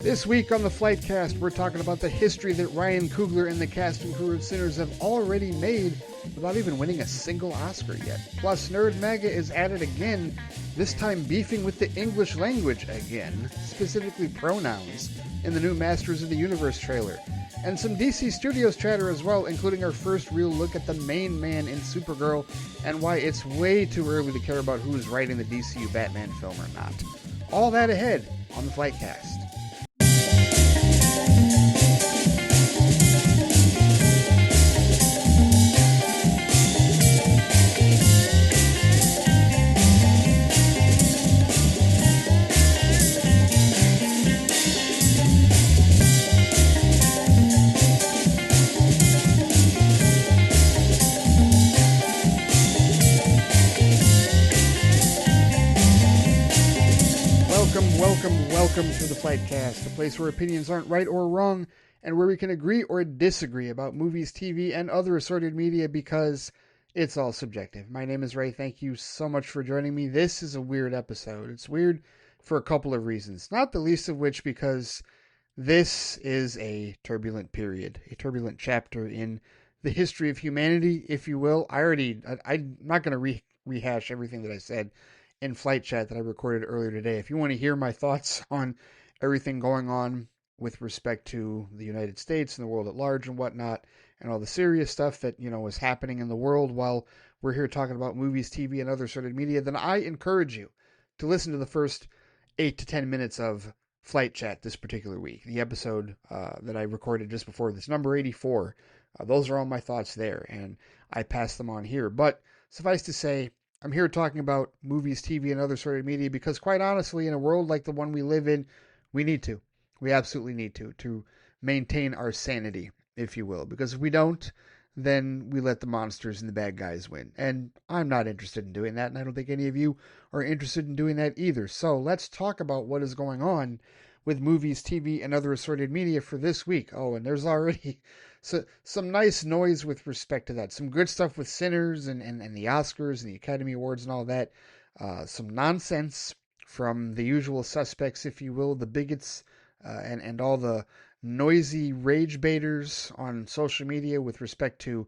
This week on the FliteCast, we're talking about the history that Ryan Coogler and the cast and crew of Sinners have already made without even winning a single Oscar yet. Plus, Nerd MAGA is at it again, this time beefing with the English language again, specifically pronouns, in the new Masters of the Universe trailer. And some DC Studios chatter as well, including our first real look at the main man in Supergirl and why it's way too early to care about who's writing the DCU Batman film or not. All that ahead on the FliteCast. Welcome to the FliteCast, a place where opinions aren't right or wrong, and where we can agree or disagree about movies, TV, and other assorted media because it's all subjective. My name is Ray. Thank you so much for joining me. This is a weird episode. It's weird for a couple of reasons, not the least of which because this is a turbulent period, a turbulent chapter in the history of humanity, if you will. I'm not going to rehash everything that I said in Flight Chat that I recorded earlier today. If you want to hear my thoughts on everything going on with respect to the United States and the world at large and whatnot, and all the serious stuff that, is happening in the world while we're here talking about movies, TV, and other sort of media, then I encourage you to listen to the first 8 to 10 minutes of Flight Chat this particular week. The episode that I recorded just before this, number 84. Those are all my thoughts there, and I pass them on here. But suffice to say, I'm here talking about movies, TV, and other sort of media because, quite honestly, in a world like the one we live in, we need to. We absolutely need to maintain our sanity, if you will. Because if we don't, then we let the monsters and the bad guys win. And I'm not interested in doing that, and I don't think any of you are interested in doing that either. So let's talk about what is going on with movies, TV, and other assorted media for this week. Oh, and there's already some nice noise with respect to that. Some good stuff with Sinners and the Oscars and the Academy Awards and all that. Some nonsense from the usual suspects, if you will, the bigots and all the noisy rage baiters on social media with respect to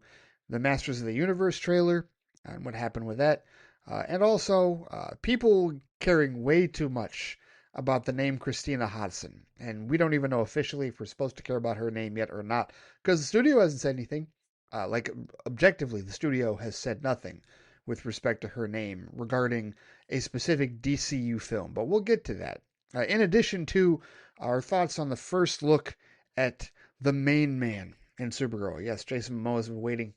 the Masters of the Universe trailer and what happened with that. And also people caring way too much about the name Christina Hodson. And we don't even know officially if we're supposed to care about her name yet or not, because the studio hasn't said anything. Objectively, the studio has said nothing with respect to her name regarding a specific DCU film. But we'll get to that. In addition to our thoughts on the first look at the main man in Supergirl. Yes, Jason Momoa has been waiting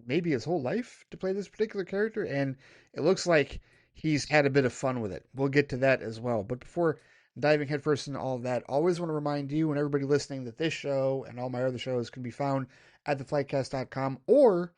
maybe his whole life to play this particular character, and it looks like he's had a bit of fun with it. We'll get to that as well. But before diving headfirst into all of that, always want to remind you and everybody listening that this show and all my other shows can be found at theflightcast.com or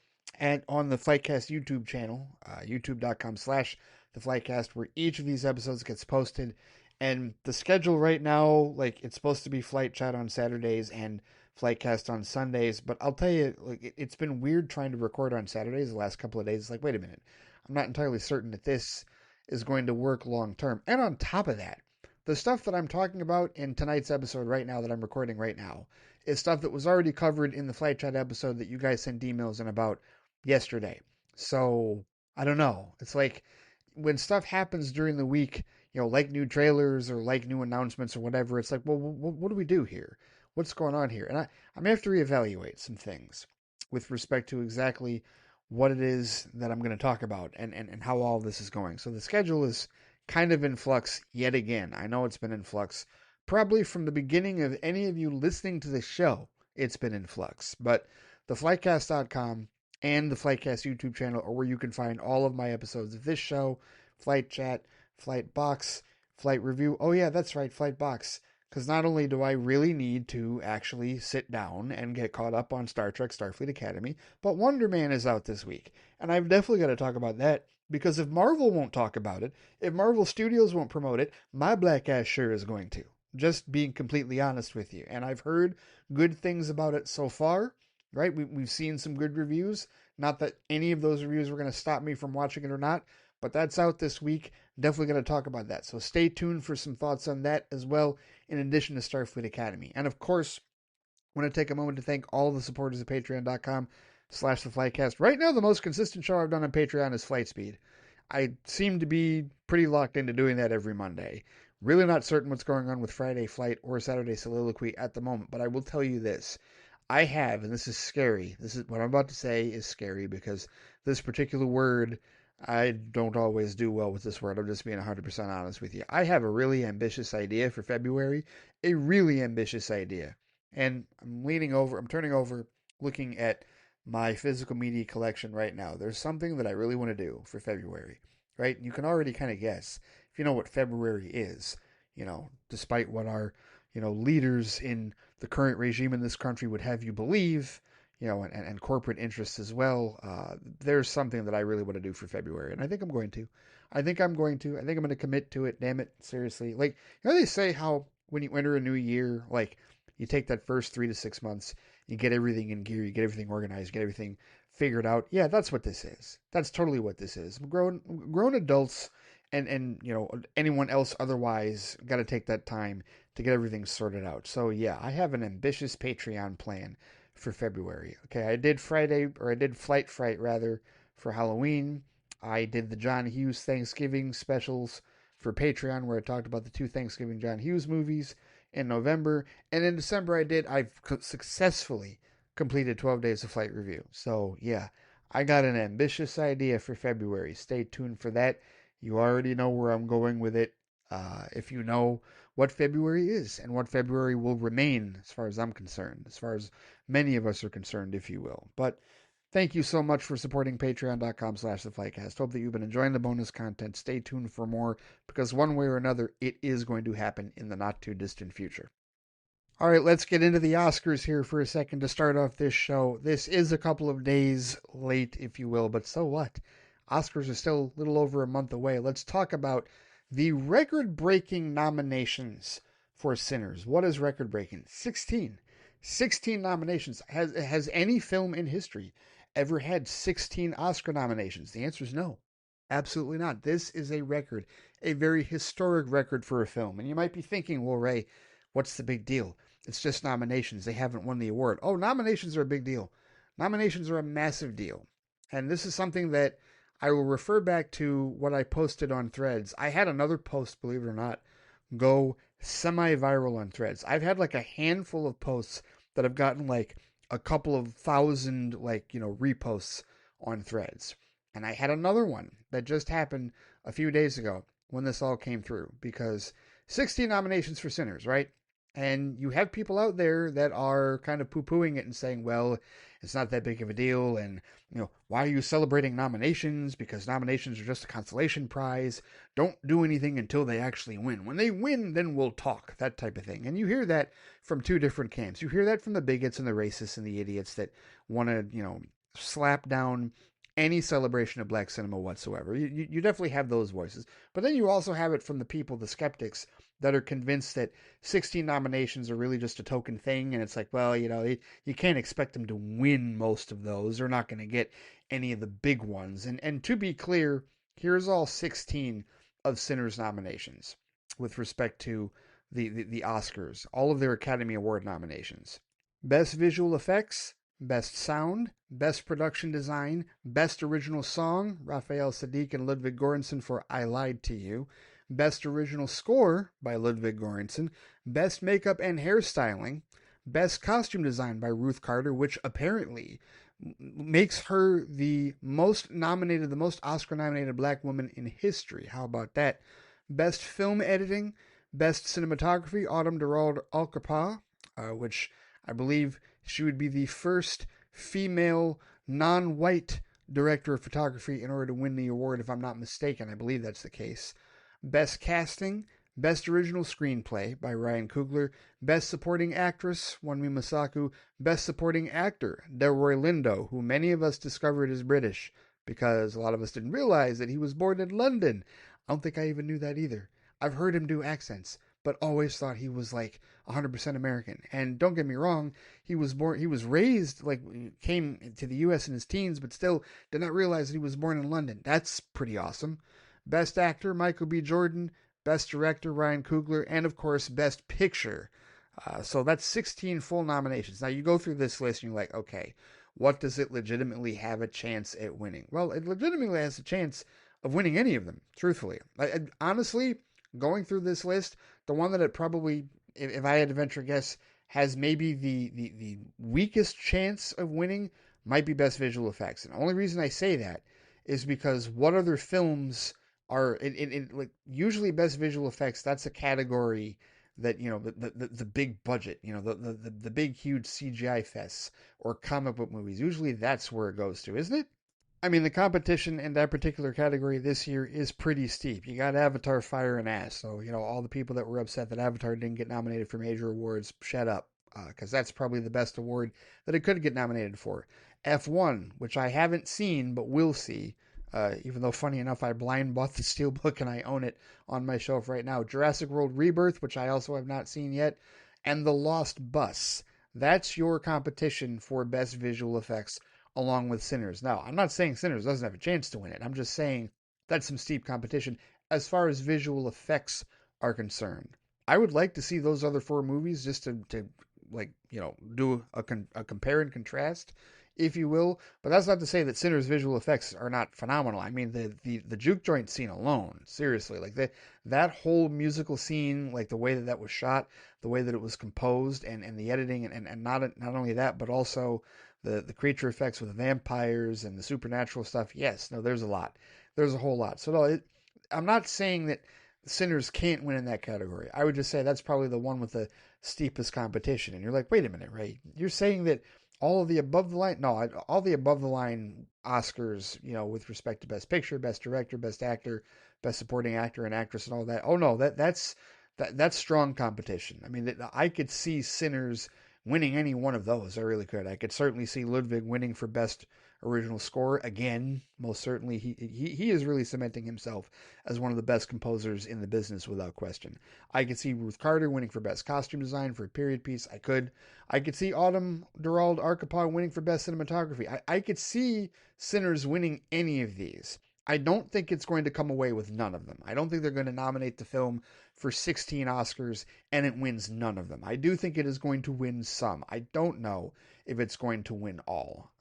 on the FliteCast YouTube channel, youtube.com/theflightcast, where each of these episodes gets posted. And the schedule right now, it's supposed to be Flight Chat on Saturdays and FliteCast on Sundays. But I'll tell you, it's been weird trying to record on Saturdays the last couple of days. It's like, wait a minute. I'm not entirely certain that this is going to work long term. And on top of that, the stuff that I'm talking about in tonight's episode right now that I'm recording right now is stuff that was already covered in the Flight Chat episode that you guys sent emails in about yesterday. So, I don't know. It's like when stuff happens during the week, like new trailers or like new announcements or whatever, it's like, well, what do we do here? What's going on here? And I'm going to have to reevaluate some things with respect to exactly what it is that I'm going to talk about and how all this is going. So the schedule is kind of in flux yet again. I know it's been in flux. Probably from the beginning of any of you listening to the show, it's been in flux. But theflightcast.com and the FliteCast YouTube channel are where you can find all of my episodes of this show, Flight Chat, Flight Box, Flight Review. Oh yeah, that's right, Flight Box. Because not only do I really need to actually sit down and get caught up on Star Trek Starfleet Academy, but Wonder Man is out this week. And I've definitely got to talk about that, because if Marvel won't talk about it, if Marvel Studios won't promote it, my black ass sure is going to. Just being completely honest with you. And I've heard good things about it so far, right? We've seen some good reviews. Not that any of those reviews were going to stop me from watching it or not, but that's out this week. Definitely going to talk about that. So stay tuned for some thoughts on that as well, in addition to Starfleet Academy. And of course, I want to take a moment to thank all the supporters of patreon.com/the FliteCast. Right now, the most consistent show I've done on Patreon is Flight Speed. I seem to be pretty locked into doing that every Monday. Really not certain what's going on with Friday Flight or Saturday Soliloquy at the moment, but I will tell you this. I have, and this is scary, this is what I'm about to say is scary because this particular word, I don't always do well with this word. I'm just being 100% honest with you. I have a really ambitious idea for February, a really ambitious idea. And I'm turning over, looking at my physical media collection right now. There's something that I really want to do for February, right? You can already kind of guess if you know what February is, despite what our, leaders in the current regime in this country would have you believe, and corporate interests as well. There's something that I really want to do for February, and I think I'm going to. I think I'm going to commit to it. Damn it, seriously. Like, they say how when you enter a new year, like you take that first 3 to 6 months, you get everything in gear, you get everything organized, you get everything figured out. Yeah, that's what this is. That's totally what this is. Grown adults and anyone else otherwise got to take that time to get everything sorted out. So yeah, I have an ambitious Patreon plan for February. Okay, I did Flight Fright rather for Halloween. I did the John Hughes Thanksgiving specials for Patreon where I talked about the 2 Thanksgiving John Hughes movies in November, and in December I've successfully completed 12 days of flight review. So yeah, I got an ambitious idea for February. Stay tuned for that. You already know where I'm going with it. If you know what February is and what February will remain, as far as I'm concerned, as far as many of us are concerned, if you will. But thank you so much for supporting patreon.com/the FliteCast. Hope that you've been enjoying the bonus content. Stay tuned for more, because one way or another, it is going to happen in the not too distant future. All right, let's get into the Oscars here for a second to start off this show. This is a couple of days late, if you will, but so what? Oscars are still a little over a month away. Let's talk about the record-breaking nominations for Sinners. What is record-breaking? 16. 16 nominations. Has any film in history ever had 16 Oscar nominations? The answer is no. Absolutely not. This is a record, a very historic record for a film. And you might be thinking, well, Ray, what's the big deal? It's just nominations. They haven't won the award. Oh, nominations are a big deal. Nominations are a massive deal. And this is something that I will refer back to what I posted on Threads. I had another post, believe it or not, go semi-viral on Threads. I've had like a handful of posts that have gotten like a couple of thousand reposts on Threads. And I had another one that just happened a few days ago when this all came through, because 16 nominations for Sinners, right? And you have people out there that are kind of poo-pooing it and saying, well, it's not that big of a deal. And, why are you celebrating nominations? Because nominations are just a consolation prize. Don't do anything until they actually win. When they win, then we'll talk, that type of thing. And you hear that from 2 different camps. You hear that from the bigots and the racists and the idiots that want to, slap down any celebration of black cinema whatsoever. You definitely have those voices. But then you also have it from the people, the skeptics, that are convinced that 16 nominations are really just a token thing. And it's like, well, you can't expect them to win most of those. They're not going to get any of the big ones. And to be clear, here's all 16 of Sinners nominations with respect to the Oscars, all of their Academy Award nominations. Best Visual Effects, Best Sound, Best Production Design, Best Original Song, Raphael Saadiq and Ludwig Göransson for I Lied to You, Best Original Score by Ludwig Göransson, Best Makeup and Hairstyling, Best Costume Design by Ruth Carter, which apparently makes her the most Oscar-nominated black woman in history. How about that? Best Film Editing, Best Cinematography, Autumn Darald Alcapa, which I believe she would be the first female non-white director of photography in order to win the award, if I'm not mistaken. I believe that's the case. Best Casting, Best Original Screenplay by Ryan Coogler, Best Supporting Actress, Wunmi Mosaku, Best Supporting Actor, Delroy Lindo, who many of us discovered is British, because a lot of us didn't realize that he was born in London. I don't think I even knew that either. I've heard him do accents. but always thought he was like 100% American. And don't get me wrong, he was raised, like, came to the U.S. in his teens, but still did not realize that he was born in London. That's pretty awesome. Best actor, Michael B. Jordan. Best director, Ryan Coogler. And of course, best picture. So that's 16 full nominations. Now you go through this list and you're like, okay, what does it legitimately have a chance at winning? Well, it legitimately has a chance of winning any of them, truthfully. Honestly, going through this list, the one that it probably, if I had to venture a guess, has maybe the weakest chance of winning might be best visual effects. And the only reason I say that is because what other films are, like, usually best visual effects, that's a category that, the big budget, the big huge CGI fests or comic book movies, usually that's where it goes to, isn't it? I mean, the competition in that particular category this year is pretty steep. You got Avatar, Fire and Ass. So, all the people that were upset that Avatar didn't get nominated for major awards, shut up. Because that's probably the best award that it could get nominated for. F1, which I haven't seen but will see, even though, funny enough, I blind bought the Steelbook and I own it on my shelf right now. Jurassic World Rebirth, which I also have not seen yet, and The Lost Bus. That's your competition for best visual effects along with Sinners. Now, I'm not saying Sinners doesn't have a chance to win it. I'm just saying that's some steep competition as far as visual effects are concerned. I would like to see those other four movies just to like, do a compare and contrast, if you will. But that's not to say that Sinners' visual effects are not phenomenal. I mean, the juke joint scene alone, seriously, like that whole musical scene, like the way that was shot, the way that it was composed, and the editing, and not only that, but also the creature effects with the vampires and the supernatural stuff. Yes, no, there's a lot. There's a whole lot. So no, I'm not saying that Sinners can't win in that category. I would just say that's probably the one with the steepest competition. And you're like, wait a minute, Ray. You're saying that all of the above the line, no, all the above the line Oscars, with respect to Best Picture, Best Director, Best Actor, Best Supporting Actor and Actress, and all that. Oh no, that's strong competition. I mean, I could see Sinners winning any one of those. I really could. I could certainly see Ludwig winning for Best Original Score again. Most certainly, he is really cementing himself as one of the best composers in the business without question. I could see Ruth Carter winning for Best Costume Design for a period piece. I could. I could see Autumn Durald Arkapaw winning for Best Cinematography. I could see Sinners winning any of these. I don't think it's going to come away with none of them. I don't think they're going to nominate the film for 16 Oscars and it wins none of them. I do think it is going to win some. I don't know if it's going to win all.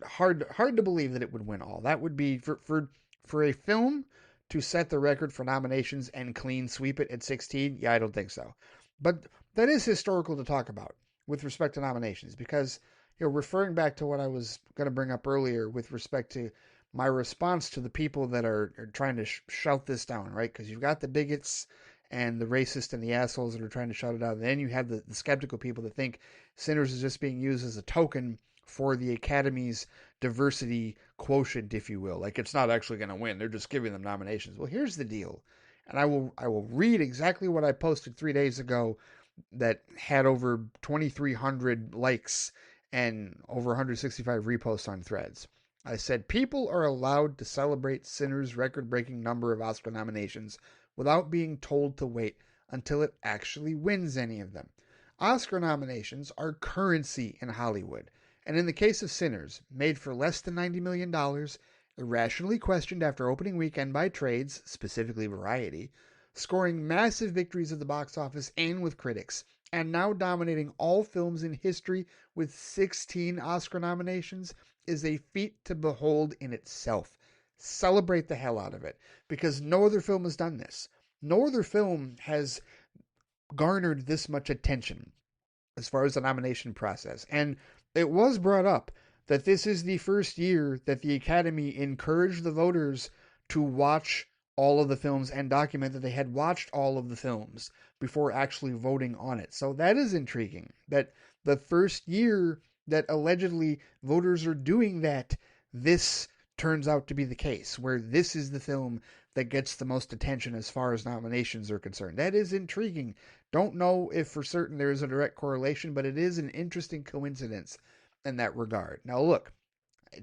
Hard to believe that it would win all. That would be for a film to set the record for nominations and clean sweep it at 16. Yeah, I don't think so. But that is historical to talk about with respect to nominations, because referring back to what I was going to bring up earlier with respect to my response to the people that are trying to shout this down, right? Because you've got the bigots and the racist and the assholes that are trying to shout it out. And then you have the skeptical people that think Sinners is just being used as a token for the Academy's diversity quotient, if you will. Like, it's not actually going to win. They're just giving them nominations. Well, here's the deal. And I will read exactly what I posted 3 days ago that had over 2,300 likes and over 165 reposts on Threads. I said, people are allowed to celebrate Sinners' record-breaking number of Oscar nominations without being told to wait until it actually wins any of them. Oscar nominations are currency in Hollywood, and in the case of Sinners, made for less than $90 million, irrationally questioned after opening weekend by trades, specifically Variety, scoring massive victories at the box office and with critics, and now dominating all films in history with 16 Oscar nominations, is a feat to behold in itself. Celebrate the hell out of it, because no other film has done this. No other film has garnered this much attention as far as the nomination process. And it was brought up that this is the first year that the Academy encouraged the voters to watch all of the films and document that they had watched all of the films before actually voting on it. So that is intriguing, that the first year that allegedly voters are doing that, this turns out to be the case, where this is the film that gets the most attention as far as nominations are concerned. That is intriguing. Don't know if for certain there is a direct correlation, but it is an interesting coincidence in that regard. Now look,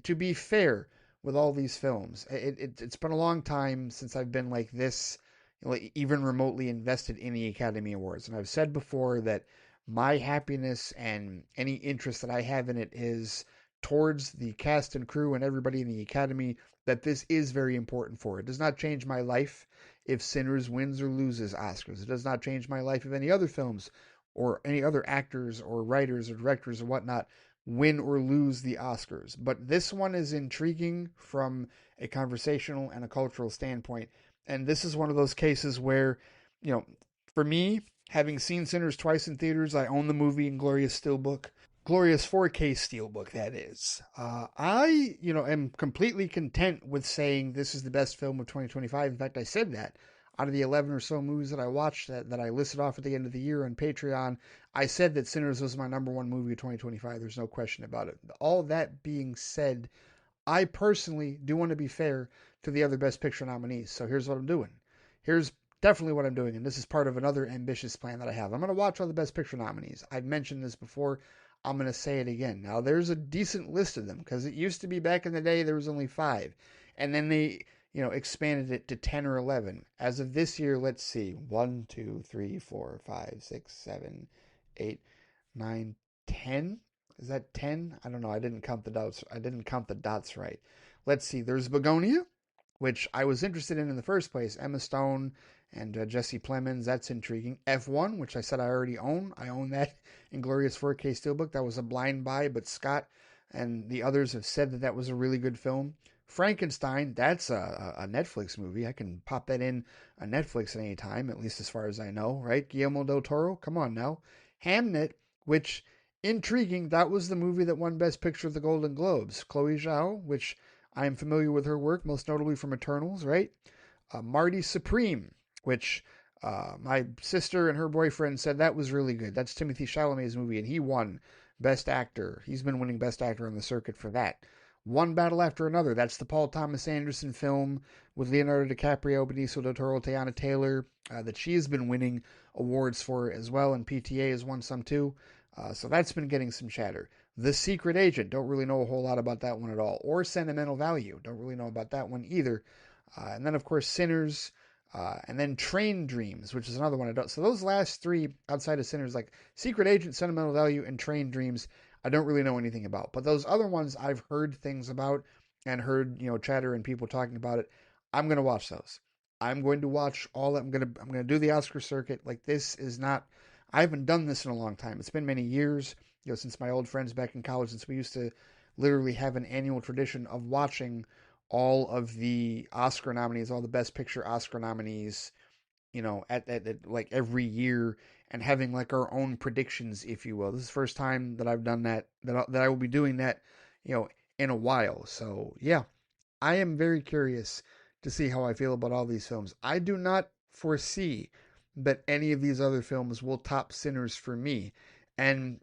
to be fair with all these films, it's been a long time since I've been like this, like, even remotely invested in the Academy Awards. And I've said before that my happiness and any interest that I have in it is towards the cast and crew and everybody in the Academy, that this is very important for. It does not change my life if Sinners wins or loses Oscars. It does not change my life if any other films or any other actors or writers or directors or whatnot win or lose the Oscars. But this one is intriguing from a conversational and a cultural standpoint. And this is one of those cases where, you know, for me, having seen Sinners twice in theaters, I own the movie in glorious 4K steelbook, that is. Am completely content with saying this is the best film of 2025. In fact, I said that out of the 11 or so movies that I watched that I listed off at the end of the year on Patreon, I said that Sinners was my number one movie of 2025. There's no question about it. All that being said, I personally do want to be fair to the other Best Picture nominees. So here's what I'm doing. Here's definitely what I'm doing, and this is part of another ambitious plan that I have. I'm going to watch all the Best Picture nominees. I've mentioned this before. I'm going to say it again. Now, there's a decent list of them because it used to be back in the day there was only 5. And then they, expanded it to 10 or 11. As of this year, let's see. 1, 2, 3, 4, 5, 6, 7, 8, 9, 10. Is that 10? I don't know. I didn't count the dots. I didn't count the dots right. Let's see. There's Begonia, which I was interested in the first place. Emma Stone and Jesse Plemons. That's intriguing. F1, which I said I already own. I own that in glorious 4K steelbook. That was a blind buy, but Scott and the others have said that was a really good film. Frankenstein, that's a Netflix movie. I can pop that in on Netflix at any time, at least as far as I know, right? Guillermo del Toro, come on now. Hamnet, which, intriguing, that was the movie that won Best Picture at the Golden Globes. Chloe Zhao, which I am familiar with her work, most notably from Eternals, right? Marty Supreme, which my sister and her boyfriend said that was really good. That's Timothée Chalamet's movie, and he won Best Actor. He's been winning Best Actor on the circuit for that. One Battle After Another. That's the Paul Thomas Anderson film with Leonardo DiCaprio, Benicio del Toro, Teyana Taylor, that she has been winning awards for as well, and PTA has won some too. So that's been getting some chatter. The Secret Agent. Don't really know a whole lot about that one at all. Or Sentimental Value. Don't really know about that one either. And then, of course, Sinners. And then Train Dreams, which is another one I don't. So those last 3 outside of Sinners, like Secret Agent, Sentimental Value, and Train Dreams, I don't really know anything about. But those other ones I've heard things about and heard, chatter and people talking about it. I'm going to watch those. I'm going to watch all that. I'm going to do the Oscar circuit. Like, this is not, I haven't done this in a long time. It's been many years, since my old friends back in college, since we used to literally have an annual tradition of watching all of the Oscar nominees, all the Best Picture Oscar nominees, at like every year, and having like our own predictions, if you will. This is the first time that I've done that I will be doing that, in a while. So yeah, I am very curious to see how I feel about all these films. I do not foresee that any of these other films will top Sinners for me. And,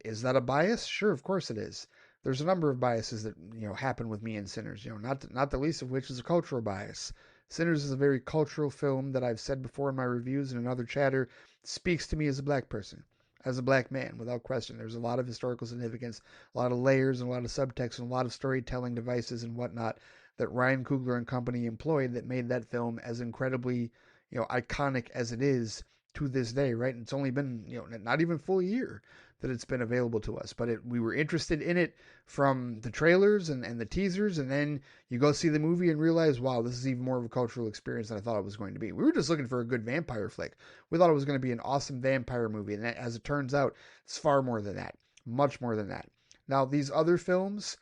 is that a bias? Sure, of course it is. There's a number of biases that, happen with me in Sinners, not the least of which is a cultural bias. Sinners is a very cultural film that I've said before in my reviews and in other chatter, speaks to me as a black person, as a black man, without question. There's a lot of historical significance, a lot of layers and a lot of subtext and a lot of storytelling devices and whatnot that Ryan Coogler and company employed that made that film as incredibly, iconic as it is to this day, right? And it's only been, not even full year that it's been available to us, but we were interested in it from the trailers and the teasers, and then you go see the movie and realize, wow, this is even more of a cultural experience than I thought it was going to be. We were just looking for a good vampire flick. We thought it was going to be an awesome vampire movie, and as it turns out, it's far more than that, much more than that. Now, these other films,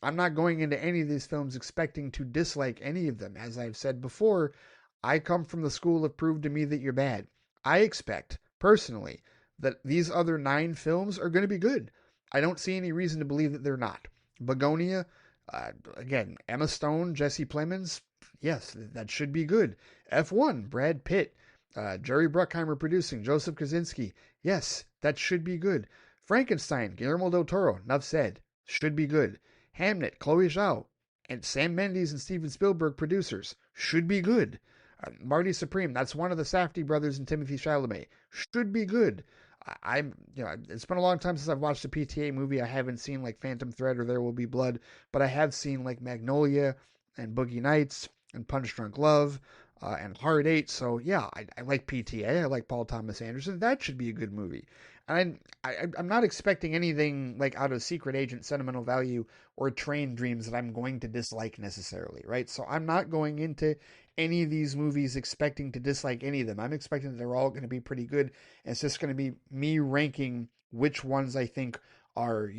I'm not going into any of these films expecting to dislike any of them. As I've said before, I come from the school of prove to me that you're bad. I expect, personally, that these other 9 films are going to be good. I don't see any reason to believe that they're not. Begonia, again, Emma Stone, Jesse Plemons, yes, that should be good. F1, Brad Pitt, Jerry Bruckheimer producing, Joseph Kosinski, yes, that should be good. Frankenstein, Guillermo del Toro, enough said, should be good. Hamnet, Chloe Zhao, and Sam Mendes and Steven Spielberg producers, should be good. Marty Supreme, that's one of the Safdie brothers and Timothée Chalamet, should be good. It's been a long time since I've watched a PTA movie. I haven't seen like Phantom Thread or There Will Be Blood, but I have seen like Magnolia and Boogie Nights and Punch Drunk Love. and Hard Eight. So yeah, I like PTA. I like Paul Thomas Anderson. That should be a good movie. And I'm not expecting anything like out of Secret Agent, Sentimental Value, or Train Dreams that I'm going to dislike necessarily, right? So I'm not going into any of these movies expecting to dislike any of them. I'm expecting that they're all going to be pretty good. And it's just going to be me ranking which ones I think are,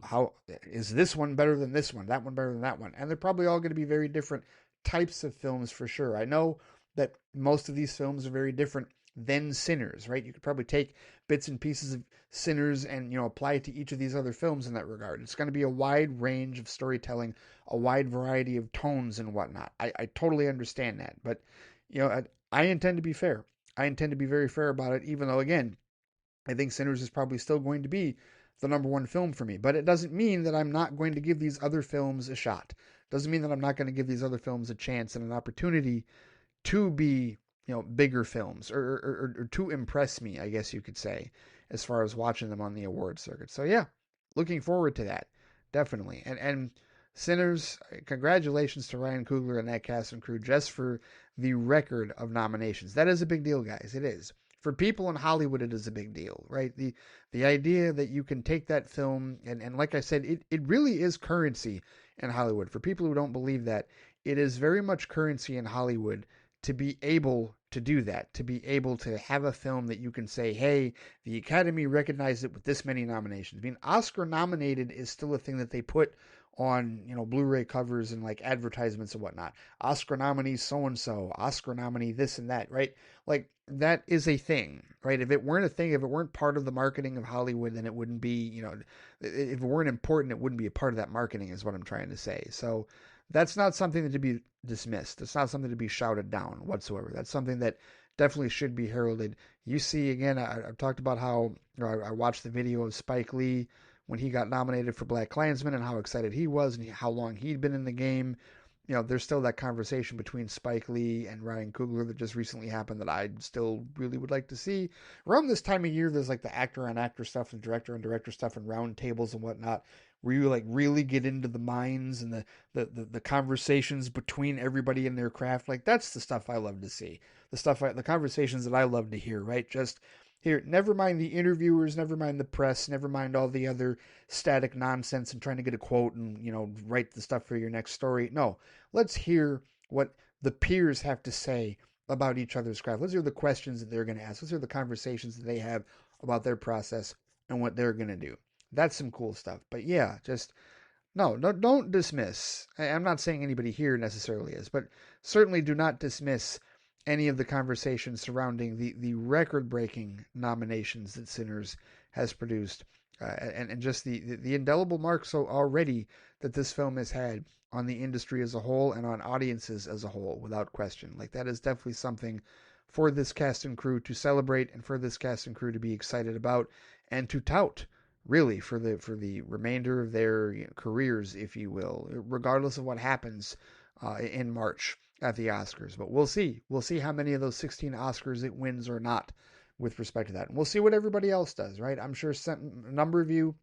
how is this one better than this one, that one better than that one. And they're probably all going to be very different types of films for sure. I know that most of these films are very different than Sinners, right? You could probably take bits and pieces of Sinners and, apply it to each of these other films in that regard. It's going to be a wide range of storytelling, a wide variety of tones and whatnot. I totally understand that. But, I intend to be fair. I intend to be very fair about it, even though, again, I think Sinners is probably still going to be the number one film for me. But it doesn't mean that I'm not going to give these other films a shot. Doesn't mean that I'm not going to give these other films a chance and an opportunity to be, bigger films or to impress me, I guess you could say, as far as watching them on the award circuit. So yeah, looking forward to that. Definitely. And Sinners, congratulations to Ryan Coogler and that cast and crew just for the record of nominations. That is a big deal, guys. It is. For people in Hollywood, it is a big deal, right? The idea that you can take that film and like I said, it really is currency in Hollywood. For people who don't believe that, it is very much currency in Hollywood to be able to do that, to be able to have a film that you can say, hey, the Academy recognized it with this many nominations. I mean, Oscar nominated is still a thing that they put on, Blu-ray covers and like advertisements and whatnot. Oscar nominee so-and-so, Oscar nominee this and that, right? Like that is a thing, right? If it weren't a thing, if it weren't part of the marketing of Hollywood, then it wouldn't be, if it weren't important, it wouldn't be a part of that marketing is what I'm trying to say. So that's not something to be dismissed. It's not something to be shouted down whatsoever. That's something that definitely should be heralded. You see, again, I've talked about how I watched the video of Spike Lee when he got nominated for Black Klansman and how excited he was and how long he'd been in the game. There's still that conversation between Spike Lee and Ryan Coogler that just recently happened that I still really would like to see. Around this time of year, there's like the actor on actor stuff and director on director stuff and round tables and whatnot, where you like really get into the minds and the conversations between everybody in their craft. Like that's the stuff I love to see. The conversations that I love to hear, right? Just here, never mind the interviewers, never mind the press, never mind all the other static nonsense and trying to get a quote and, write the stuff for your next story. No, let's hear what the peers have to say about each other's craft. Let's hear the questions that they're going to ask. Let's hear the conversations that they have about their process and what they're going to do. That's some cool stuff. But yeah, just no, don't dismiss. I'm not saying anybody here necessarily is, but certainly do not dismiss any of the conversations surrounding the record-breaking nominations that Sinners has produced, and just the indelible marks already that this film has had on the industry as a whole and on audiences as a whole, without question. Like that is definitely something for this cast and crew to celebrate, and for this cast and crew to be excited about and to tout, really, for the remainder of their careers, if you will, regardless of what happens in March at the Oscars. But we'll see. We'll see how many of those 16 Oscars it wins or not with respect to that. And we'll see what everybody else does, right? I'm sure a number of you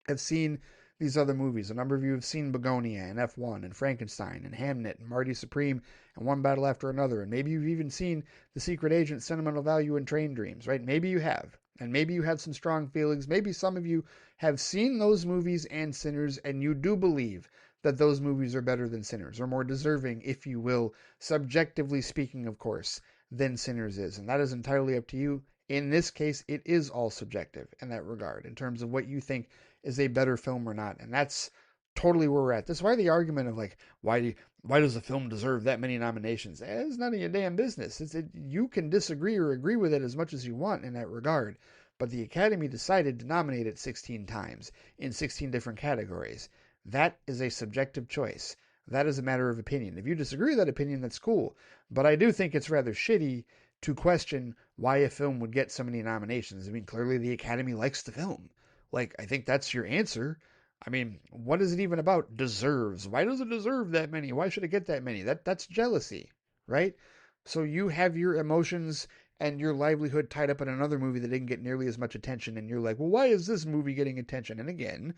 have seen these other movies. A number of you have seen Begonia and F1 and Frankenstein and Hamnet and Marty Supreme and One Battle After Another. And maybe you've even seen The Secret Agent, Sentimental Value, and Train Dreams, right? Maybe you have. And maybe you have some strong feelings. Maybe some of you have seen those movies and Sinners, and you do believe that those movies are better than Sinners, or more deserving, if you will, subjectively speaking, of course, than Sinners is. And that is entirely up to you. In this case, it is all subjective in that regard, in terms of what you think is a better film or not. And that's totally where we're at. That's why the argument of like, why does a film deserve that many nominations? It's none of your damn business. You can disagree or agree with it as much as you want in that regard. But the Academy decided to nominate it 16 times in 16 different categories. That is a subjective choice. That is a matter of opinion. If you disagree with that opinion, that's cool. But I do think it's rather shitty to question why a film would get so many nominations. I mean, clearly the Academy likes the film. Like, I think that's your answer. I mean, what is it even about? Deserves. Why does it deserve that many? Why should it get that many? That's jealousy, right? So you have your emotions and your livelihood tied up in another movie that didn't get nearly as much attention, and you're like, well, why is this movie getting attention? And again,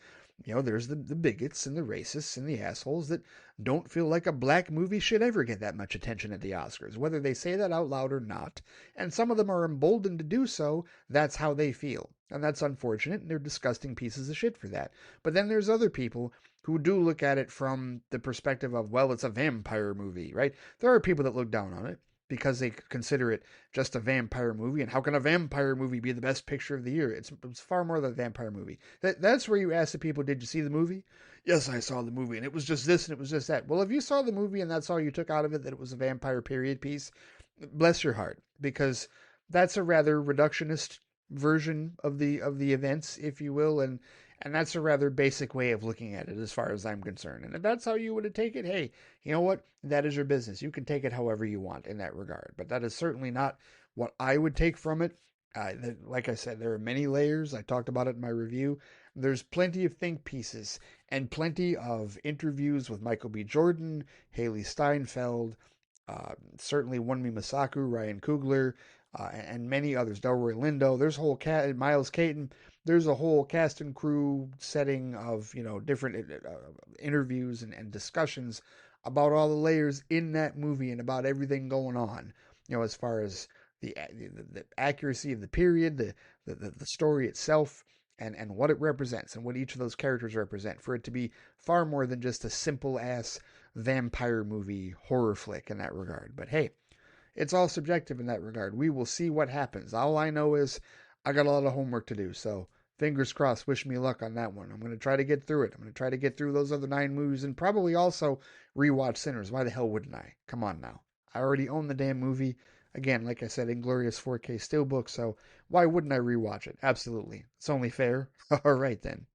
there's the bigots and the racists and the assholes that don't feel like a black movie should ever get that much attention at the Oscars, whether they say that out loud or not. And some of them are emboldened to do so. That's how they feel. And that's unfortunate, and they're disgusting pieces of shit for that. But then there's other people who do look at it from the perspective of, well, it's a vampire movie, right? There are people that look down on it because they consider it just a vampire movie. And how can a vampire movie be the best picture of the year? It's far more than a vampire movie. That's where you ask the people, did you see the movie? Yes, I saw the movie, and it was just this, and it was just that. Well, if you saw the movie and that's all you took out of it, that it was a vampire period piece, bless your heart, because that's a rather reductionist version of the events, if you will, and that's a rather basic way of looking at it as far as I'm concerned. And if that's how you would take it, hey, you know what? That is your business. You can take it however you want in that regard. But that is certainly not what I would take from it. Like I said, there are many layers. I talked about it in my review. There's plenty of think pieces and plenty of interviews with Michael B. Jordan, Haley Steinfeld, certainly Wunmi Masaku, Ryan Coogler, and many others. Delroy Lindo. There's a whole Miles Caton. There's a whole cast and crew setting of different interviews and discussions about all the layers in that movie and about everything going on. As far as the accuracy of the period, the story itself, and what it represents and what each of those characters represent, for it to be far more than just a simple ass vampire movie horror flick in that regard. But hey, it's all subjective in that regard. We will see what happens. All I know is I got a lot of homework to do, so fingers crossed, wish me luck on that one. I'm going to try to get through it. I'm going to try to get through those other 9 movies and probably also rewatch Sinners. Why the hell wouldn't I? Come on now. I already own the damn movie. Again, like I said, Inglorious 4K Steelbook, so why wouldn't I rewatch it? Absolutely. It's only fair. All right, then.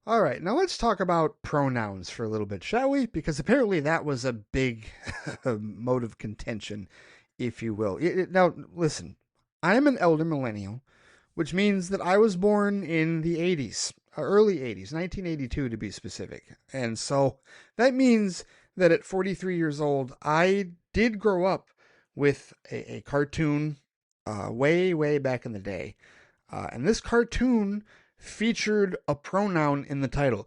All right, now let's talk about pronouns for a little bit, shall we? Because apparently that was a big mode of contention, if you will. Now, listen, I am an elder millennial, which means that I was born in the 80s, early 80s, 1982 to be specific. And so that means that at 43 years old, I did grow up with a cartoon way, way back in the day. And this cartoon featured a pronoun in the title.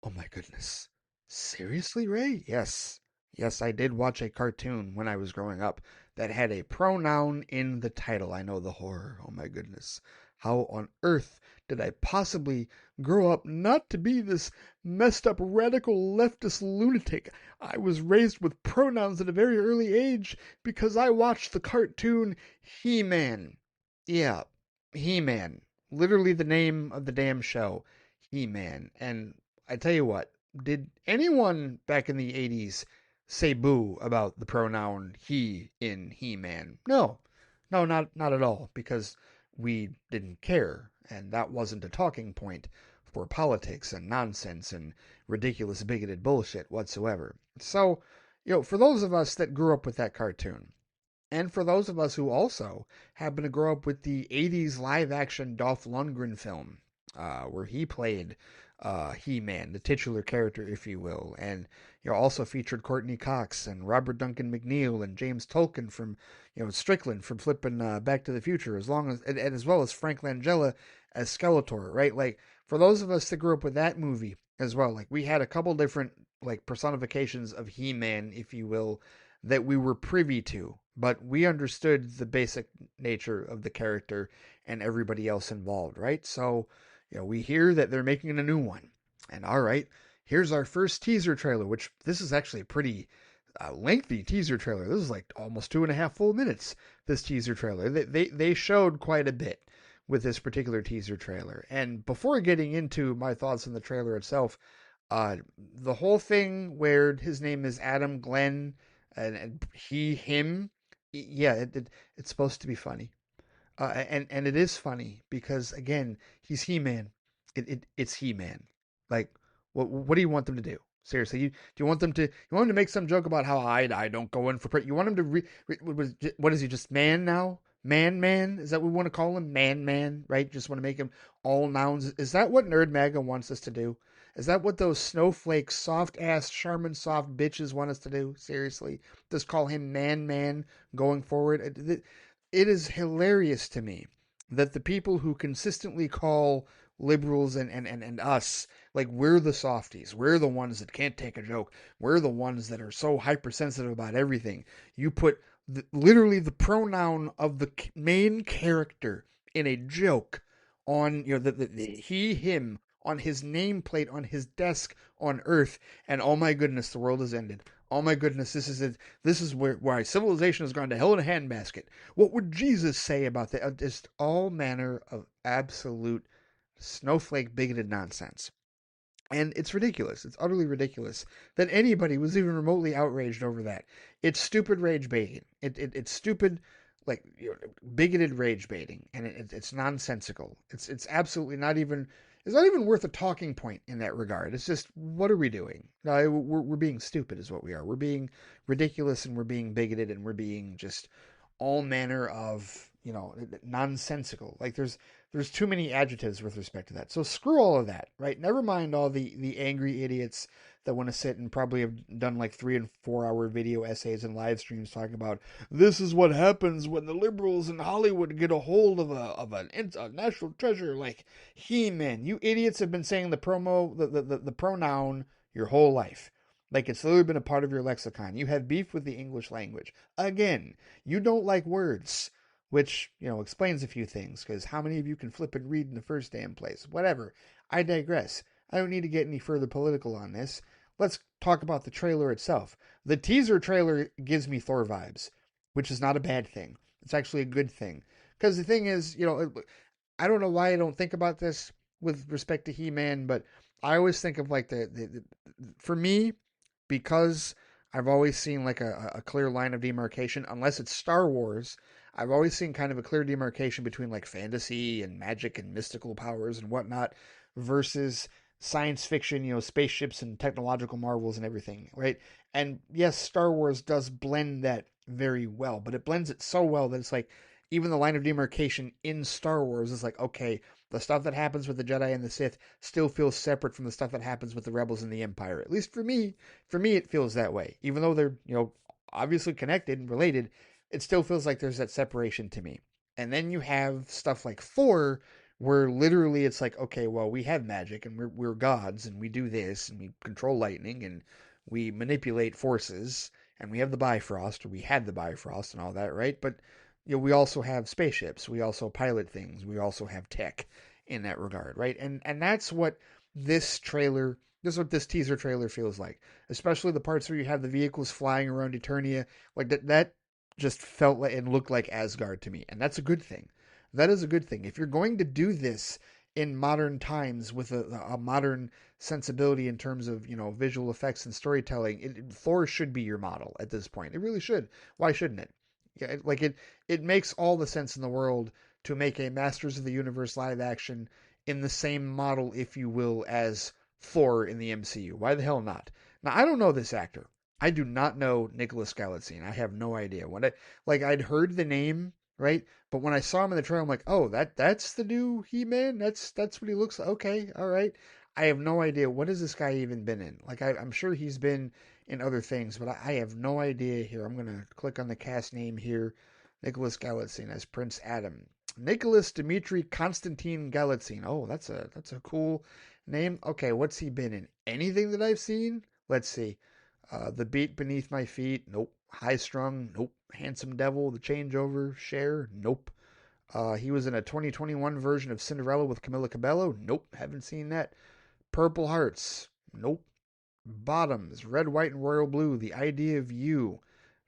Oh my goodness. Seriously, Ray? Yes. Yes, I did watch a cartoon when I was growing up that had a pronoun in the title. I know the horror. Oh my goodness. How on earth did I possibly grow up not to be this messed up radical leftist lunatic? I was raised with pronouns at a very early age because I watched the cartoon He-Man. Yeah, He-Man. Literally the name of the damn show, He-Man. And I tell you what, did anyone back in the 80s say boo about the pronoun he in He-Man? No. No, not at all, because we didn't care, and that wasn't a talking point for politics and nonsense and ridiculous bigoted bullshit whatsoever. So, for those of us that grew up with that cartoon, and for those of us who also happen to grow up with the 80s live-action Dolph Lundgren film, where he played He-Man, the titular character, if you will, and also featured Courtney Cox and Robert Duncan McNeil and James Tolkien from Strickland from flipping Back to the Future, as well as Frank Langella as Skeletor, right? Like, for those of us that grew up with that movie as well, like, we had a couple different personifications of He-Man, if you will, that we were privy to, but we understood the basic nature of the character and everybody else involved, right? So, we hear that they're making a new one. And all right, here's our first teaser trailer, which this is actually a pretty lengthy teaser trailer. This is like almost 2.5 full minutes, this teaser trailer. They showed quite a bit with this particular teaser trailer. And before getting into my thoughts on the trailer itself, the whole thing where his name is Adam Glenn and he, him, yeah, it's supposed to be funny. And it is funny because, again, he's He-Man. It's He-Man. Like, what do you want them to do? Seriously, do you want them to make some joke about how I don't go in for you want him to what is he, just man now? Man? Is that what we want to call him? Man, right? Just want to make him all nouns. Is that what Nerd MAGA wants us to do? Is that what those snowflake, soft-ass, Charmin soft bitches want us to do? Seriously? Just call him man going forward? it is hilarious to me that the people who consistently call liberals and us, like, we're the softies, we're the ones that can't take a joke, we're the ones that are so hypersensitive about everything. You put literally the pronoun of the main character in a joke on, the he, him, on his nameplate, on his desk on Earth, and oh my goodness, the world has ended. Oh my goodness, this is it. This is why civilization has gone to hell in a handbasket. What would Jesus say about that? Just all manner of absolute snowflake bigoted nonsense. And it's ridiculous. It's utterly ridiculous that anybody was even remotely outraged over that. It's stupid rage baiting. It's stupid, like, bigoted rage baiting, and it's nonsensical. It's absolutely not even. It's not even worth a talking point in that regard. It's just, what are we doing? No, we're being stupid, is what we are. We're being ridiculous, and we're being bigoted, and we're being just all manner of, nonsensical. Like, there's too many adjectives with respect to that. So screw all of that, right? Never mind all the angry idiots that want to sit and probably have done like 3 and 4 hour video essays and live streams talking about this is what happens when the liberals in Hollywood get a hold of a national treasure like He-Man. You idiots have been saying the pronoun your whole life. Like, it's literally been a part of your lexicon. You have beef with the English language. Again, you don't like words, which, explains a few things, because how many of you can flip and read in the first damn place? Whatever. I digress. I don't need to get any further political on this. Let's talk about the trailer itself. The teaser trailer gives me Thor vibes, which is not a bad thing. It's actually a good thing. Because the thing is, I don't know why I don't think about this with respect to He-Man, but I always think of like for me, because I've always seen like a clear line of demarcation, unless it's Star Wars. I've always seen kind of a clear demarcation between like fantasy and magic and mystical powers and whatnot versus science fiction, spaceships and technological marvels and everything, right? And yes, Star Wars does blend that very well, but it blends it so well that it's like even the line of demarcation in Star Wars is like, okay, the stuff that happens with the Jedi and the Sith still feels separate from the stuff that happens with the Rebels and the Empire. At least for me, it feels that way. Even though they're, obviously connected and related, it still feels like there's that separation to me. And then you have stuff like Thor, where literally it's like, okay, well, we have magic and we're gods and we do this and we control lightning and we manipulate forces and we have the Bifrost, or we had the Bifrost and all that, right? But we also have spaceships, we also pilot things, we also have tech in that regard, right? And that's what this trailer, this is what this teaser trailer feels like, especially the parts where you have the vehicles flying around Eternia, like that just felt like and looked like Asgard to me, and that's a good thing. That is a good thing. If you're going to do this in modern times with a modern sensibility in terms of visual effects and storytelling, Thor should be your model at this point. It really should. Why shouldn't it? Yeah, like it makes all the sense in the world to make a Masters of the Universe live action in the same model, if you will, as Thor in the MCU. Why the hell not? Now, I don't know this actor. I do not know Nicholas Galitzine. I have no idea. I'd heard the name, right? But when I saw him in the trailer, I'm like, oh, that's the new He-Man. That's what he looks like. Okay, all right. I have no idea, what has this guy even been in. Like, I'm sure he's been in other things, but I have no idea here. I'm gonna click on the cast name here. Nicholas Galitzine as Prince Adam. Nicholas Dmitry Konstantin Galitzine. Oh, that's a cool name. Okay, what's he been in? Anything that I've seen? Let's see. The Beat Beneath My Feet. Nope. High Strung. Nope. Handsome Devil. The Changeover. Cher. Nope. He was in a 2021 version of Cinderella with Camila Cabello. Nope. Haven't seen that. Purple Hearts. Nope. Bottoms. Red, White, and Royal Blue. The Idea of You.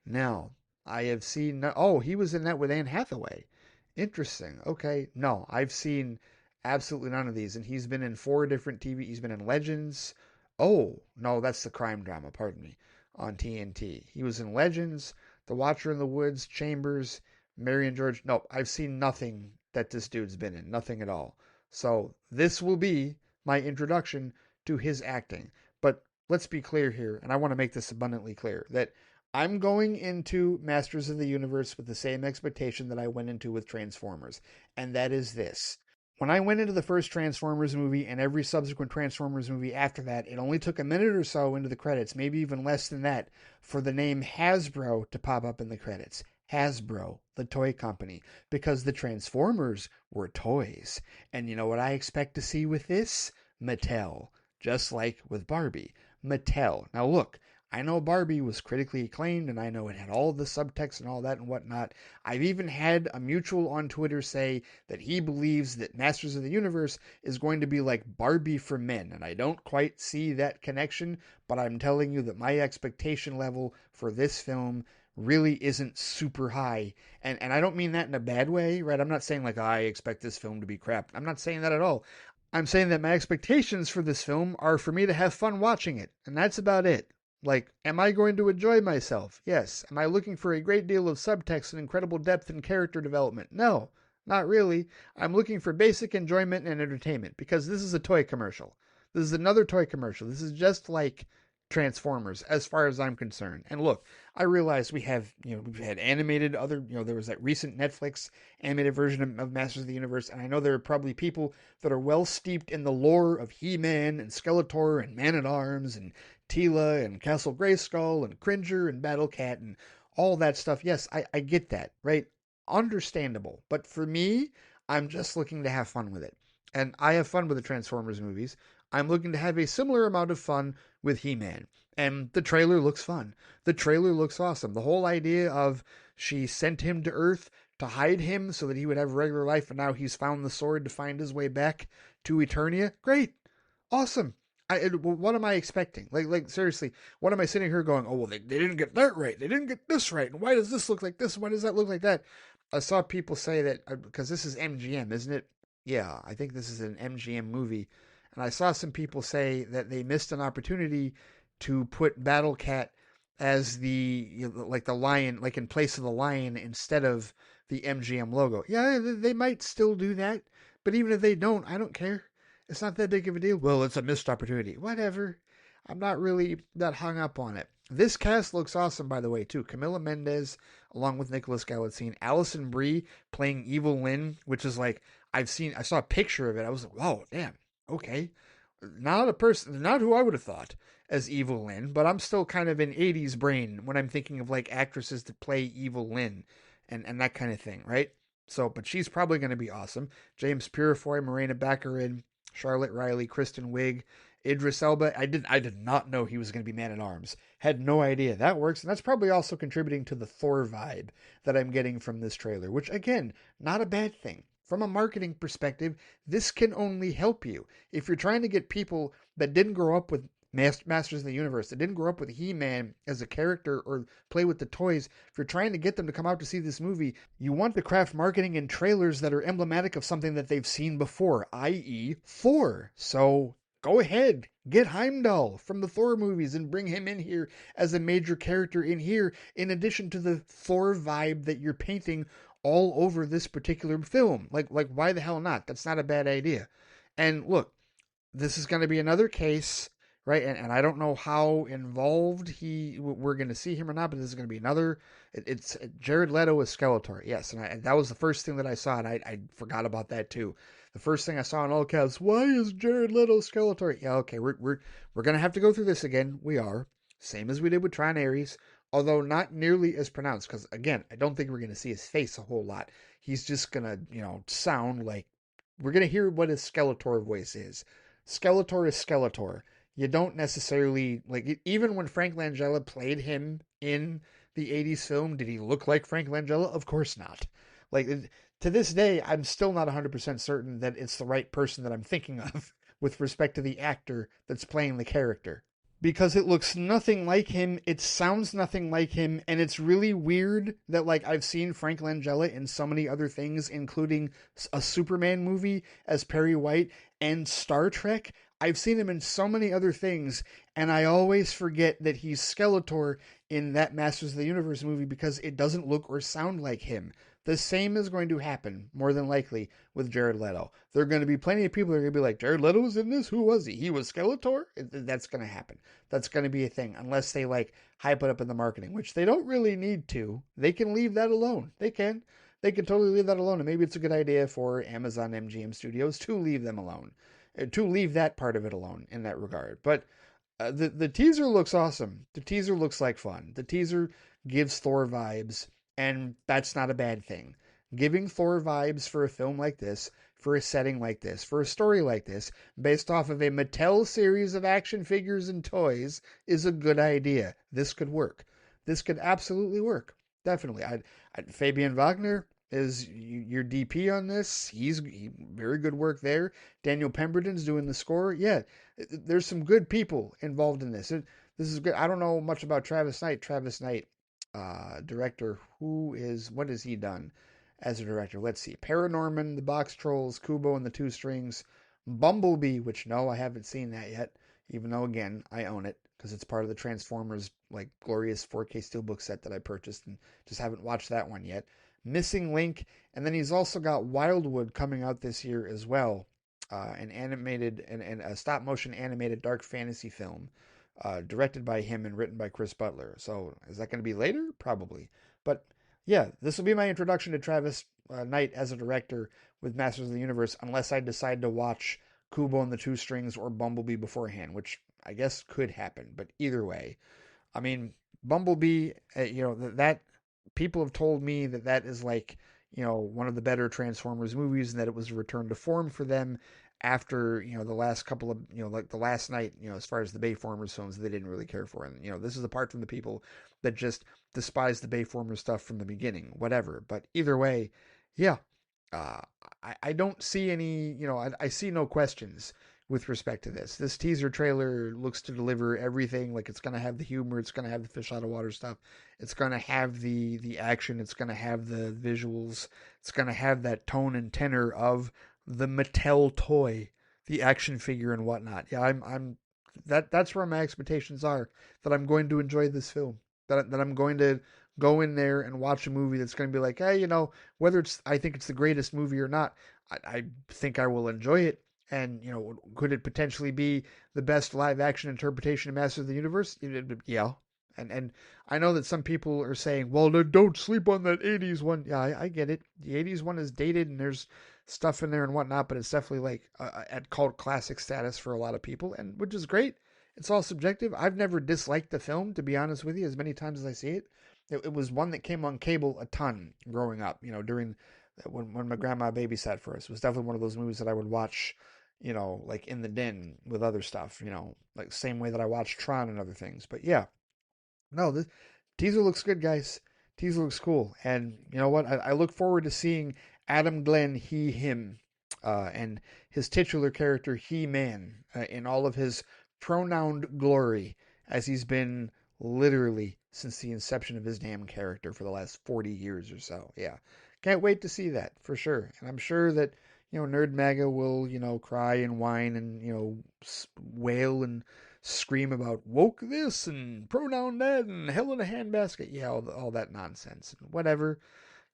Now, I have seen. Oh, he was in that with Anne Hathaway. Interesting. Okay. No, I've seen absolutely none of these. And he's been in 4 different TV. He's been in Legends. Oh, no, that's the crime drama, pardon me, on TNT. He was in Legends, The Watcher in the Woods, Chambers, Mary and George. No, I've seen nothing that this dude's been in. Nothing at all. So this will be my introduction to his acting. But let's be clear here, and I want to make this abundantly clear, that I'm going into Masters of the Universe with the same expectation that I went into with Transformers, and that is this. When I went into the first Transformers movie and every subsequent Transformers movie after that, it only took a minute or so into the credits, maybe even less than that, for the name Hasbro to pop up in the credits. Hasbro, the toy company, because the Transformers were toys. And you know what I expect to see with this? Mattel. Just like with Barbie. Mattel. Now look, I know Barbie was critically acclaimed and I know it had all the subtext and all that and whatnot. I've even had a mutual on Twitter say that he believes that Masters of the Universe is going to be like Barbie for men. And I don't quite see that connection, but I'm telling you that my expectation level for this film really isn't super high. And I don't mean that in a bad way, right? I'm not saying like I expect this film to be crap. I'm not saying that at all. I'm saying that my expectations for this film are for me to have fun watching it, and that's about it. Like, am I going to enjoy myself? Yes. Am I looking for a great deal of subtext and incredible depth and character development? No, not really. I'm looking for basic enjoyment and entertainment because this is a toy commercial. This is another toy commercial. This is just like Transformers as far as I'm concerned. And look, I realize we've had animated other, there was that recent Netflix animated version of Masters of the Universe, and I know there are probably people that are well steeped in the lore of He-Man and Skeletor and Man-at-Arms and Teela and Castle Grayskull and Cringer and Battle Cat and all that stuff. Yes, I get that, right? Understandable. But for me, I'm just looking to have fun with it. And I have fun with the Transformers movies. I'm looking to have a similar amount of fun with He-Man. And the trailer looks fun. The trailer looks awesome. The whole idea of she sent him to Earth to hide him so that he would have a regular life, and now he's found the sword to find his way back to Eternia. Great. Awesome. What am I expecting? Like seriously, what am I sitting here going, oh, well, they didn't get that right. They didn't get this right. And why does this look like this? Why does that look like that? I saw people say that, because this is MGM, isn't it? Yeah, I think this is an MGM movie. And I saw some people say that they missed an opportunity to put Battle Cat as like the lion, like in place of the lion instead of the MGM logo. Yeah, they might still do that, but even if they don't, I don't care. It's not that big of a deal. Well, it's a missed opportunity. Whatever. I'm not really that hung up on it. This cast looks awesome, by the way, too. Camila Mendes, along with Nicholas Galitzine. Alison Brie playing Evil Lynn, which is like, I saw a picture of it. I was like, whoa, damn. Okay. Not a person, not who I would have thought as Evil Lynn, but I'm still kind of in 80s brain when I'm thinking of like actresses to play Evil Lynn and that kind of thing, right? So, but she's probably going to be awesome. James Purefoy, Morena Baccarin, Charlotte Riley, Kristen Wiig, Idris Elba. I did not know he was going to be Man-at-Arms. Had no idea. That works, and that's probably also contributing to the Thor vibe that I'm getting from this trailer, which again, not a bad thing. From a marketing perspective, this can only help you. If you're trying to get people that didn't grow up with Masters of the Universe, that didn't grow up with He-Man as a character or play with the toys, if you're trying to get them to come out to see this movie, you want to craft marketing and trailers that are emblematic of something that they've seen before, i.e. Thor. So go ahead, get Heimdall from the Thor movies and bring him in here as a major character in here, in addition to the Thor vibe that you're painting all over this particular film. Like why the hell not? That's not a bad idea. And look, this is going to be another case, right? And I don't know how involved we're going to see him or not, but this is going to be another. It's Jared Leto as Skeletor. Yes, and that was the first thing that I saw, and I forgot about that too. The first thing I saw in all caps, why is Jared Leto Skeletor? Yeah, okay, we're going to have to go through this again. We are. Same as we did with Tron Ares, although not nearly as pronounced, because again, I don't think we're going to see his face a whole lot. He's just going to, sound like, we're going to hear what his Skeletor voice is. Skeletor is Skeletor. You don't necessarily, like, even when Frank Langella played him in the 80s film, did he look like Frank Langella? Of course not. Like, to this day, I'm still not 100% certain that it's the right person that I'm thinking of with respect to the actor that's playing the character. Because it looks nothing like him, it sounds nothing like him, and it's really weird that, like, I've seen Frank Langella in so many other things, including a Superman movie as Perry White and Star Trek. I've seen him in so many other things, and I always forget that he's Skeletor in that Masters of the Universe movie because it doesn't look or sound like him. The same is going to happen, more than likely, with Jared Leto. There are going to be plenty of people that are going to be like, Jared Leto was in this? Who was he? He was Skeletor? That's going to happen. That's going to be a thing, unless they, like, hype it up in the marketing, which they don't really need to. They can leave that alone. They can. They can totally leave that alone, and maybe it's a good idea for Amazon MGM Studios to leave them alone. To leave that part of it alone in that regard. But the teaser looks awesome. The teaser looks like fun. The teaser gives Thor vibes. And that's not a bad thing. Giving Thor vibes for a film like this, for a setting like this, for a story like this, based off of a Mattel series of action figures and toys, is a good idea. This could work. This could absolutely work. Definitely. Fabian Wagner is your DP on this. Very good work there. Daniel Pemberton's doing the score. Yeah, there's some good people involved in this. This is good. I don't know much about Travis Knight. Travis Knight, director, what has he done as a director? Let's see. Paranorman, The Box Trolls, Kubo and the Two Strings, Bumblebee, which no, I haven't seen that yet, even though again, I own it because it's part of the Transformers like glorious 4K steelbook set that I purchased and just haven't watched that one yet. Missing Link, and then he's also got Wildwood coming out this year as well. An animated and a stop motion animated dark fantasy film directed by him and written by Chris Butler. So is that going to be later? Probably. But yeah, this will be my introduction to Travis Knight as a director with Masters of the Universe, unless I decide to watch Kubo and the Two Strings or Bumblebee beforehand, which I guess could happen. But either way, I mean, Bumblebee, that people have told me that is like, one of the better Transformers movies and that it was a return to form for them after, the last couple of, like the last night, as far as the Bayformers films, they didn't really care for. And, this is apart from the people that just despise the Bayformers stuff from the beginning, whatever. But either way, yeah, uh, I don't see any, I see no questions with respect to this. This teaser trailer looks to deliver everything. Like it's going to have the humor, it's going to have the fish out of water stuff, it's going to have the action, it's going to have the visuals, it's going to have that tone and tenor of the Mattel toy, the action figure and whatnot. Yeah, I'm that's where my expectations are, that I'm going to enjoy this film. That I'm going to go in there and watch a movie that's going to be like, hey, whether I think it's the greatest movie or not, I think I will enjoy it. And, could it potentially be the best live action interpretation of Masters of the Universe? Yeah. And I know that some people are saying, well, don't sleep on that 80s one. Yeah, I get it. The 80s one is dated and there's stuff in there and whatnot, but it's definitely like at cult classic status for a lot of people, and which is great. It's all subjective. I've never disliked the film, to be honest with you, as many times as I see it. It was one that came on cable a ton growing up, during when my grandma babysat for us. It was definitely one of those movies that I would watch, like in the den with other stuff, like same way that I watch Tron and other things. But yeah, no, the teaser looks good, guys. Teaser looks cool. And you know what? I look forward to seeing Adam Glenn, he, him, and his titular character, He Man, in all of his pronounced glory, as he's been literally since the inception of his damn character for the last 40 years or so. Yeah. Can't wait to see that for sure. And I'm sure that, Nerd MAGA will, cry and whine and, wail and scream about woke this and pronoun that and hell in a handbasket. Yeah, all that nonsense. Whatever.